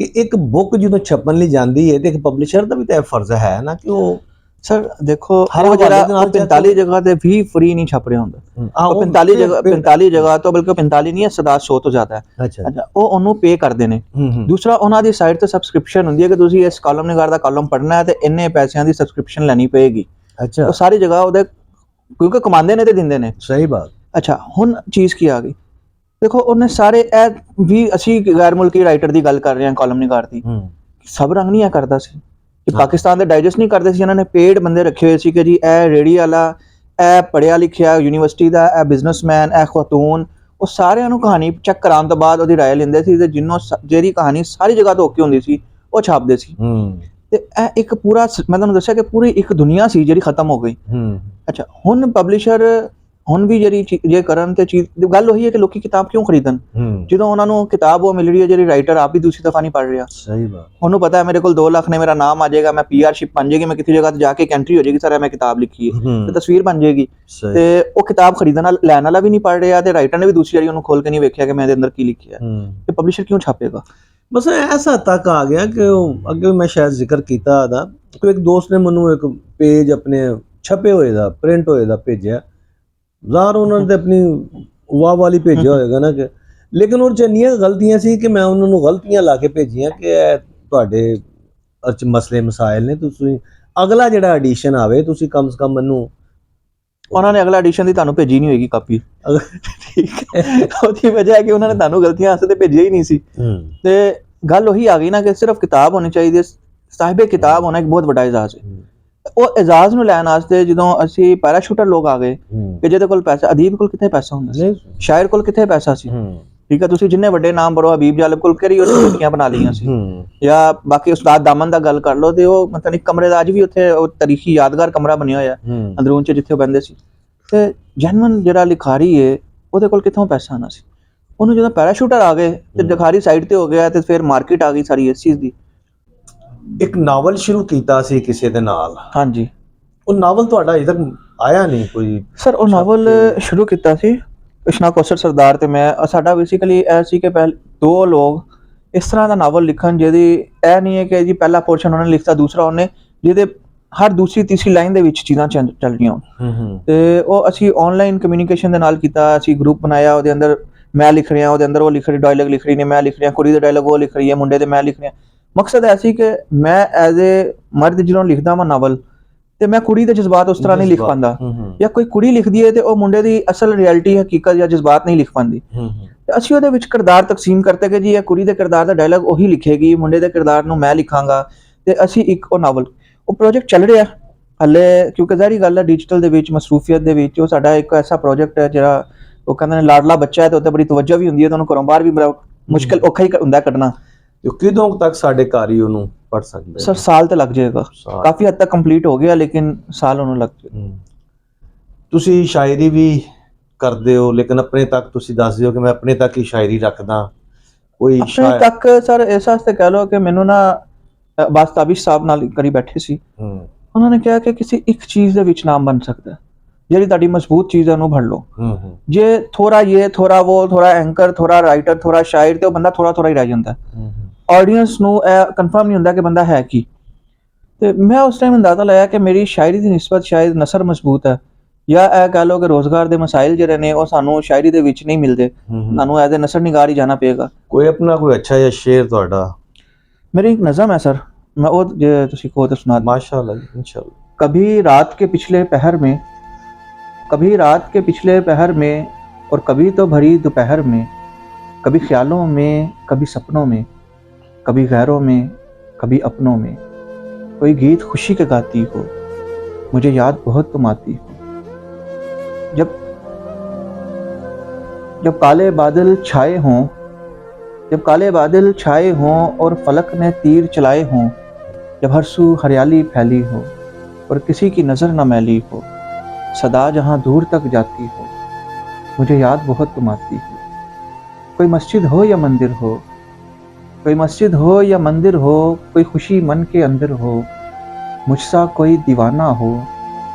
ਕਿ ਇੱਕ ਬੁੱਕ ਜਦੋਂ ਛਪਣ ਲਈ ਜਾਂਦੀ ਹੈ ਤੇ ਇੱਕ ਪਬਲਿਸ਼ਰ ਦਾ ਵੀ ਤਾਂ ਇਹ ਫਰਜ਼ ਹੈ ਨਾ ਕਿ ਉਹ, ਸਰ ਦੇਖੋ, ਉਹ ਜਿਹੜਾ 45 ਜਗ੍ਹਾ ਤੇ ਵੀ ਫ੍ਰੀ ਨਹੀਂ ਛਪ ਰਿਹਾ ਹੁੰਦਾ, ਉਹ 45 ਜਗ੍ਹਾ ਤੋਂ, ਬਲਕਿ 45 ਨਹੀਂ ਹੈ, 100 ਤੋਂ ਜ਼ਿਆਦਾ ਹੈ। ਅੱਛਾ, ਉਹ ਉਹਨੂੰ ਪੇ ਕਰਦੇ ਨੇ। ਦੂਸਰਾ, ਉਹਨਾਂ ਦੀ ਸਾਈਟ ਤੇ ਸਬਸਕ੍ਰਿਪਸ਼ਨ ਹੁੰਦੀ ਹੈ ਕਿ ਤੁਸੀਂ ਇਸ ਕਾਲਮ ਨਿਗਾਰ ਦਾ ਕਾਲਮ ਪੜ੍ਹਨਾ ਹੈ ਤੇ ਇੰਨੇ ਪੈਸਿਆਂ ਦੀ ਸਬਸਕ੍ਰਿਪਸ਼ਨ ਲੈਣੀ ਪਏਗੀ। ਅੱਛਾ, ਉਹ ਸਾਰੀ ਜਗ੍ਹਾ ਉਹਦੇ, ਕਿਉਂਕਿ ਕਮਾਉਂਦੇ ਨੇ ਤੇ ਦਿੰਦੇ ਨੇ। ਸਹੀ ਬਾਤ। ਅੱਛਾ, ਹੁਣ ਚੀਜ਼ ਕੀ ਆ ਗਈ, ਦੇਖੋ, ਉਹਨੇ ਸਾਰੇ ਇਹ ਵੀ, ਅਸੀਂ ਗੈਰ ਮੁਲਕੀ ਰਾਈਟਰ ਦੀ ਗੱਲ ਕਰ ਰਹੇ ਹਾਂ, ਕਾਲਮ ਨਿਗਾਰ ਦੀ, ਸਭ ਰੰਗ ਨਹੀਂ ਆ ਕਰਦਾ ਸੀ ਕਿ ਪਾਕਿਸਤਾਨ ਦੇ ਡਾਈਜੈਸਟ ਨਹੀਂ ਕਰਦੇ ਸੀ। ਇਹਨਾਂ ਨੇ ਪੇਡ ਬੰਦੇ ਰੱਖੇ ਹੋਏ ਸੀ ਕਿ ਜੀ ਇਹ ਰੇਹੜੀ ਵਾਲਾ, ਇਹ ਪੜ੍ਹਿਆ ਲਿਖਿਆ ਯੂਨੀਵਰਸਿਟੀ ਦਾ, ਇਹ ਬਿਜ਼ਨਸਮੈਨ, ਇਹ ਖਾਤੂਨ, ਉਹ ਸਾਰਿਆਂ ਨੂੰ ਕਹਾਣੀ ਚੈੱਕ ਕਰਾਉਣ ਤੋਂ ਬਾਅਦ ਉਹਦੀ ਰਾਏ ਲੈਂਦੇ ਸੀ, ਤੇ ਜਿਹੜੀ ਕਹਾਣੀ ਸਾਰੀ ਜਗ੍ਹਾ ਤੋਂ ਓਕੇ ਹੁੰਦੀ ਸੀ ਉਹ ਛਾਪਦੇ ਸੀ। ਤੇ ਇਹ ਇੱਕ ਪੂਰਾ, ਮੈਂ ਤੁਹਾਨੂੰ ਦੱਸਿਆ ਕਿ ਪੂਰੀ ਇੱਕ ਦੁਨੀਆ ਸੀ ਜਿਹੜੀ ਖਤਮ ਹੋ ਗਈ। ਅੱਛਾ, ਹੁਣ ਪਬਲਿਸ਼ਰ ਹੁਣ ਵੀ ਜਿਹੜੀ ਜੇ ਕਰਨ ਤੇ ਚੀਜ਼, ਗੱਲ ਉਹੀ ਹੈ ਕਿ ਲੋਕੀ ਕਿਤਾਬ ਕਿਉਂ ਖਰੀਦਣ ਜਦੋਂ ਉਹਨਾਂ ਨੂੰ ਕਿਤਾਬ ਉਹ ਮਿਲ ਰਹੀ ਹੈ ਜਿਹੜੀ ਰਾਈਟਰ ਆਪ ਵੀ ਦੂਸਰੀ ਦਫਾ ਨਹੀਂ ਪੜ੍ਹ ਰਿਹਾ। ਸਹੀ ਬਾਤ। ਉਹਨੂੰ ਪਤਾ ਹੈ ਮੇਰੇ ਕੋਲ 2 ਲੱਖ ਨੇ, ਮੇਰਾ ਨਾਮ ਆ ਜਾਏਗਾ, ਮੈਂ PR ਬਣ ਜਾਏਗੀ, ਮੈਂ ਕਿਸੇ ਜਗ੍ਹਾ ਤੇ ਜਾ ਕੇ ਐਂਟਰੀ ਹੋ ਜਾਏਗੀ, ਸਰ ਮੈਂ ਕਿਤਾਬ ਲਿਖੀ ਹੈ, ਤੇ ਤਸਵੀਰ ਬਣ ਜਾਏਗੀ, ਤੇ ਉਹ ਕਿਤਾਬ ਖਰੀਦਣ ਵਾਲਾ, ਲੈਣ ਵਾਲਾ ਵੀ ਨਹੀਂ ਪੜ੍ਹ ਰਿਹਾ, ਤੇ ਰਾਈਟਰ ਨੇ ਵੀ ਦੂਸਰੀ ਵਾਰੀ ਉਹਨੂੰ ਖੋਲ ਕੇ ਨਹੀਂ ਵੇਖਿਆ ਕਿ ਮੈਂ ਇਹਦੇ ਅੰਦਰ ਕੀ ਲਿਖਿਆ, ਤੇ ਪਬਲਿਸ਼ਰ ਕਿਉਂ ਛਾਪੇਗਾ। ਬਸ ਐਸਾ ਤੱਕ ਆ ਗਿਆ ਕਿ ਉਹ ਅੱਗੇ ਮੈਂ ਸ਼ਾਇਦ ਜ਼ਿਕਰ ਕੀਤਾ ਦਾ, ਕੋਈ ਇੱਕ ਦੋਸਤ ਨੇ ਮੈਨੂੰ ਇੱਕ ਪੇਜ ਆਪਣੇ ਛਪੇ ਹੋਏ ਦਾ, ਪ੍ਰਿੰਟ ਹੋਏ ਦਾ ਭੇਜਿਆ, ਜ਼ਾਹਰ ਉਹਨਾਂ ਨੇ ਆਪਣੀ ਵਾਹ ਵਾਲੀ ਭੇਜਿਆ ਹੋਏਗਾ ਨਾ, ਕਿ ਲੇਕਿਨ ਉਹ 'ਚ ਇੰਨੀਆਂ ਗਲਤੀਆਂ ਸੀ ਕਿ ਮੈਂ ਉਹਨਾਂ ਨੂੰ ਗਲਤੀਆਂ ਲਾ ਕੇ ਭੇਜੀਆਂ ਕਿ ਇਹ ਤੁਹਾਡੇ ਮਸਲੇ ਮਸਾਇਲ ਨੇ, ਤੁਸੀਂ ਅਗਲਾ ਜਿਹੜਾ ਐਡੀਸ਼ਨ ਆਵੇ ਤੁਸੀਂ ਕਮ ਸੇ ਕਮ ਮੈਨੂੰ, ਉਹਨਾਂ ਨੇ ਅਗਲਾ ਐਡੀਸ਼ਨ ਦੀ ਤੁਹਾਨੂੰ ਭੇਜੀ ਨਹੀਂ ਹੋਏਗੀ ਕਾਪੀ, ਠੀਕ ਹੈ, ਉਹਦੀ ਵਜ੍ਹਾ ਹੈ ਕਿ ਉਹਨਾਂ ਨੇ ਤੁਹਾਨੂੰ ਗਲਤੀਆਂ ਵਾਸਤੇ ਭੇਜਿਆ ਹੀ ਨਹੀਂ ਸੀ। ਤੇ ਗੱਲ ਉਹੀ ਆ ਗਈ ਨਾ ਕਿ ਸਿਰਫ ਕਿਤਾਬ ਹੋਣੀ ਚਾਹੀਦੀ ਹੈ, ਸਾਹਿਬੇ ਕਿਤਾਬ ਹੋਣਾ ਇੱਕ ਬਹੁਤ ਵੱਡਾ ਇਜਾਜ਼ ਹੈ। ਉਹ ਇਜਾਜ਼ ਨੂੰ ਲੈਣ ਵਾਸਤੇ ਜਦੋਂ ਅਸੀਂ ਪੈਰਾਸ਼ੂਟਰ ਲੋਕ ਆ ਗਏ ਕਿ ਜਿਹਦੇ ਕੋਲ ਪੈਸਾ, ਅਦੀਬ ਕੋਲ ਕਿੱਥੇ ਪੈਸਾ ਹੁੰਦਾ ਸੀ, ਸ਼ਾਇਰ ਕੋਲ ਕਿੱਥੇ ਪੈਸਾ ਸੀ, ਠੀਕ ਹੈ, ਤੁਸੀਂ ਜਿੰਨੇ ਵੱਡੇ ਨਾਮ ਪੜੋ, ਹਬੀਬ ਜਾਲਿਬ ਕੋਲ ਕਿਹੜੀ ਉਹਨੇ ਕੁਰਸੀਆਂ ਬਣਾ ਲਈਆਂ ਸੀ, ਜਾਂ ਬਾਕੀ ਉਸਤਾਦ ਦਾਮਨ ਦਾ ਗੱਲ ਕਰ ਲਓ ਤੇ ਉਹ ਮਤਲਬ ਇੱਕ ਕਮਰੇ ਦਾ ਅੱਜ ਵੀ ਉੱਥੇ ਉਹ ਤਾਰੀਖੀ ਯਾਦਗਾਰ ਕਮਰਾ ਬਣਿਆ ਹੋਇਆ ਅੰਦਰੂਨ 'ਚ ਜਿੱਥੇ ਉਹ ਬਹਿੰਦੇ ਸੀ। ਤੇ ਜੈਨੂਅਨ ਜਿਹੜਾ ਲਿਖਾਰੀ ਹੈ ਉਹਦੇ ਕੋਲ ਕਿੱਥੋਂ ਪੈਸਾ ਆਣਾ ਸੀ। ਉਹਨੂੰ ਜਦੋਂ ਪੈਰਾਸ਼ੂਟਰ ਆ ਗਏ ਤੇ ਲਿਖਾਰੀ ਸਾਈਡ ਤੇ ਹੋ ਗਿਆ ਤੇ ਫਿਰ ਮਾਰਕੀਟ ਆ ਗਈ ਸਾਰੀ ਇਸ ਚੀਜ਼ ਦੀ। ਇੱਕ ਨਾਵਲ ਸ਼ੁਰੂ ਕੀਤਾ ਸੀ ਕਿਸੇ ਦੇ ਨਾਲ, ਹਾਂਜੀ ਉਹ ਨਾਵਲ ਤੁਹਾਡਾ ਅਜੇ ਤੱਕ ਆਇਆ ਨਹੀਂ ਕੋਈ? ਸਰ ਉਹ ਨਾਵਲ ਸ਼ੁਰੂ ਕੀਤਾ ਸੀ ਕ੍ਰਿਸ਼ਨਾ ਕੌਸ਼ਲ ਸਰਦਾਰ ਤੇ ਮੈਂ। ਸਾਡਾ ਬੇਸਿਕਲੀ ਇਹ ਸੀ ਕਿ ਪਹਿਲੇ ਦੋ ਲੋਕ ਇਸ ਤਰ੍ਹਾਂ ਦਾ ਨਾਵਲ ਲਿਖਣ ਜਿਹਦੀ ਇਹ ਨਹੀਂ ਹੈ ਕਿ ਜੀ ਪਹਿਲਾ ਪੋਰਸ਼ਨ ਉਹਨੇ ਲਿਖਤਾ ਦੂਸਰਾ ਉਹਨੇ, ਜਿਹਦੇ ਹਰ ਦੂਸਰੀ ਤੀਸਰੀ ਲਾਈਨ ਦੇ ਵਿੱਚ ਚੀਜ਼ਾਂ ਚੱਲ ਰਹੀਆਂ ਹੋਣ। ਤੇ ਉਹ ਅਸੀਂ ਆਨਲਾਈਨ ਕਮਿਊਨੀਕੇਸ਼ਨ ਦੇ ਨਾਲ ਕੀਤਾ। ਅਸੀਂ ਗਰੁੱਪ ਬਣਾਇਆ, ਉਹਦੇ ਅੰਦਰ ਮੈਂ ਲਿਖ ਰਿਹਾ, ਉਹਦੇ ਅੰਦਰ ਉਹ ਲਿਖ ਰਹੀ, ਡਾਇਲੌਗ ਲਿਖ ਰਹੀ ਨੇ, ਮੈਂ ਲਿਖ ਰਿਹਾ, ਕੁੜੀ ਦੇ ਡਾਇਲੌਗ ਉਹ ਲਿਖ ਰਹੀ ਹੈ, ਮੁੰਡੇ ਦੇ ਮੈਂ ਲਿਖ ਰਿਹਾ। ਮਕਸਦ ਐ ਸੀ ਕਿ ਮੈਂ ਐਜ਼ ਏ ਮਰਦ ਜਦੋਂ ਲਿਖਦਾ ਵਾਂ ਨਾਵਲ ਤੇ ਮੈਂ ਕੁੜੀ ਦੇ ਜਜ਼ਬਾਤ ਉਸ ਤਰ੍ਹਾਂ ਨਹੀਂ ਲਿਖ ਪਾਉਂਦਾ, ਜਾਂ ਕੋਈ ਕੁੜੀ ਲਿਖਦੀ ਹੈ ਤੇ ਉਹ ਮੁੰਡੇ ਦੀ ਅਸਲ ਰਿਐਲਿਟੀ ਹਕੀਕਤ ਜਾਂ ਜਜ਼ਬਾਤ ਨਹੀਂ ਲਿਖ ਪਾਉਂਦੀ। ਤੇ ਅਸੀਂ ਉਹਦੇ ਵਿੱਚ ਕਿਰਦਾਰ ਤਕਸੀਮ ਕਰਤੇ ਕਿ ਜੀ ਇਹ ਕੁੜੀ ਦੇ ਕਿਰਦਾਰ ਦਾ ਡਾਇਲੌਗ ਉਹੀ ਲਿਖੇਗੀ, ਮੁੰਡੇ ਦੇ ਕਿਰਦਾਰ ਨੂੰ ਮੈਂ ਲਿਖਾਂਗਾ। ਤੇ ਅਸੀਂ ਇੱਕ ਉਹ ਨਾਵਲ, ਉਹ ਪ੍ਰੋਜੈਕਟ ਚੱਲ ਰਿਹਾ ਹਲੇ, ਕਿਉਂਕਿ ਜ਼ਾਹਰੀ ਗੱਲ ਹੈ ਡਿਜੀਟਲ ਦੇ ਵਿੱਚ ਮਸਰੂਫੀਅਤ ਦੇ ਵਿੱਚ ਉਹ ਸਾਡਾ ਇੱਕ ਐਸਾ ਪ੍ਰੋਜੈਕਟ ਹੈ ਜਿਹੜਾ ਉਹ ਕਹਿੰਦੇ ਨੇ ਲਾਡਲਾ ਬੱਚਾ ਹੈ ਤੇ ਉੱਤੇ ਬੜੀ ਤਵੱਜੋ ਵੀ ਹੁੰਦੀ ਹੈ, ਤੇ ਉਹਨੂੰ ਘਰੋਂ ਬਾਹਰ ਵੀ ਬੜਾ ਮੁਸ਼ਕਿਲ ਔਖਾ ਹੀ ਹੁੰਦਾ ਕੱਢਣਾ। ਕਿਦੋਂ ਤੱਕ ਸਾਡੇ ਘਰ ਹੀ ਉਹਨੂੰ ਪੜ ਸਕਦੇ? ਸਰ ਸਾਲ ਤੇ ਲੱਗ ਜਾਏਗਾ, ਕਾਫੀ ਹੱਦ ਤੱਕ ਕੰਪਲੀਟ ਹੋ ਗਿਆ, ਲੇਕਿਨ ਸਾਲ ਉਹਨੂੰ ਲੱਗ ਜਾਏਗਾ। ਤੁਸੀਂ ਸ਼ਾਇਰੀ ਵੀ ਕਰਦੇ ਹੋ, ਲੇਕਿਨ ਆਪਣੇ ਤੱਕ ਤੁਸੀਂ ਦੱਸਦੇ ਹੋ ਕਿ ਮੈਂ ਆਪਣੇ ਤੱਕ ਹੀ ਸ਼ਾਇਰੀ ਰੱਖਦਾ। ਕੋਈ ਆਪਣੇ ਤੱਕ ਸਰ ਇਸ ਵਾਸਤੇ ਕਹਿ ਲਓ ਕਿ ਮੈਨੂੰ ਨਾ ਬਸ ਤਾਬਿਸ਼ ਸਾਹਿਬ ਨਾਲ ਕਰੀ ਬੈਠੇ ਸੀ, ਉਹਨਾਂ ਨੇ ਕਿਹਾ ਕਿ ਕਿਸੇ ਇੱਕ ਚੀਜ਼ ਦੇ ਵਿੱਚ ਨਾਮ ਬਣ ਸਕਦਾ, ਜਿਹੜੀ ਤੁਹਾਡੀ ਮਜ਼ਬੂਤ ਚੀਜ਼ ਹੈ ਉਹਨੂੰ ਭਰ ਲਓ। ਜੇ ਥੋੜਾ ਇਹ ਥੋੜਾ ਉਹ, ਥੋੜਾ ਐਂਕਰ, ਥੋੜਾ ਰਾਈਟਰ, ਥੋੜਾ ਸ਼ਾਇਰ, ਤੇ ਉਹ ਬੰਦਾ ਥੋੜਾ ਥੋੜਾ ਹੀ ਰਹਿ ਜਾਂਦਾ। ਆਡੀਅנס ਨੂੰ ਇਹ ਕਨਫਰਮ ਨਹੀਂ ਹੁੰਦਾ ਕਿ ਬੰਦਾ ਹੈ ਕੀ। ਤੇ ਮੈਂ ਉਸ ਟਾਈਮ ਅੰਦਾਜ਼ਾ ਲਾਇਆ ਕਿ ਮੇਰੀ ਸ਼ਾਇਰੀ ਦੀ ਨਿਸਬਤ ਸ਼ਾਇਦ ਨਸਰ ਮਜ਼ਬੂਤ ਹੈ, ਜਾਂ ਇਹ ਕਹਿ ਲਓ ਕਿ ਰੋਜ਼ਗਾਰ ਦੇ ਮਸਾਇਲ ਜਿਹੜੇ ਨੇ ਉਹ ਸਾਨੂੰ ਸ਼ਾਇਰੀ ਦੇ ਵਿੱਚ ਨਹੀਂ ਮਿਲਦੇ, ਸਾਨੂੰ ਐਜ਼ ਏ ਨਸਰ ਨਿਗਾਰ ਹੀ ਜਾਣਾ ਪਏਗਾ। ਕੋਈ ਆਪਣਾ ਕੋਈ ਅੱਛਾ ਜਿਹਾ ਸ਼ੇਰ ਤੁਹਾਡਾ? ਮੇਰੀ ਇੱਕ ਨਜ਼ਮ ਹੈ ਸਰ, मैं वो तुसी को तो सुना। माशाल्लाह इंशाल्लाह। कभी रात के पिछले पहर में, कभी रात के पिछले पहर में, और कभी तो भरी दोपहर में, कभी ख्यालों में, कभी सपनों में, कभी गैरों में, कभी अपनों में, कोई गीत खुशी के गाती हो, मुझे याद बहुत तुम आती हो। जब काले बादल छाए हों, जब काले बादल छाए हों और फलक ने तीर चलाए हों, जब हर सू हरियाली फैली हो और किसी की नज़र न मैली हो, सदा जहाँ दूर तक जाती हो, मुझे याद बहुत तुम आती हो। कोई मस्जिद हो या मंदिर हो, कोई मस्जिद हो या मंदिर हो, कोई खुशी मन के अंदर हो, मुझसा कोई दीवाना हो,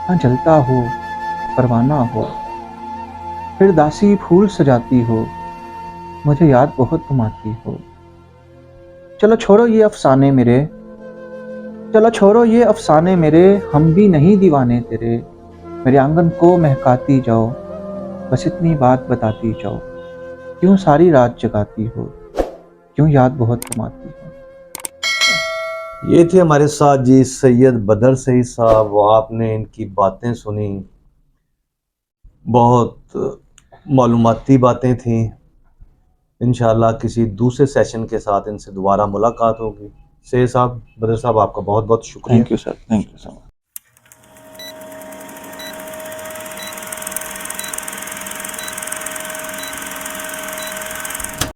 न जलता हो परवाना हो, फिर दासी फूल सजाती हो, मुझे याद बहुत तुम आती हो। चलो छोड़ो ये अफसाने मेरे, चलो छोड़ो ये अफसाने मेरे, हम भी नहीं दीवाने तेरे, मेरे आंगन को महकाती जाओ, बस इतनी बात बताती जाओ, क्यों सारी रात जगाती हो, क्यों याद बहुत तुम आती हो। ये थे हमारे साथ जी सैयद बदर सईद साहब। वो आपने इनकी बातें सुनी, बहुत मालूमाती बातें थी। इंशाल्लाह किसी दूसरे सेशन के साथ इनसे दोबारा मुलाकात होगी। सैयद साहब, बदर साहब, आपका बहुत बहुत शुक्रिया। Thank you sir, thank you sir.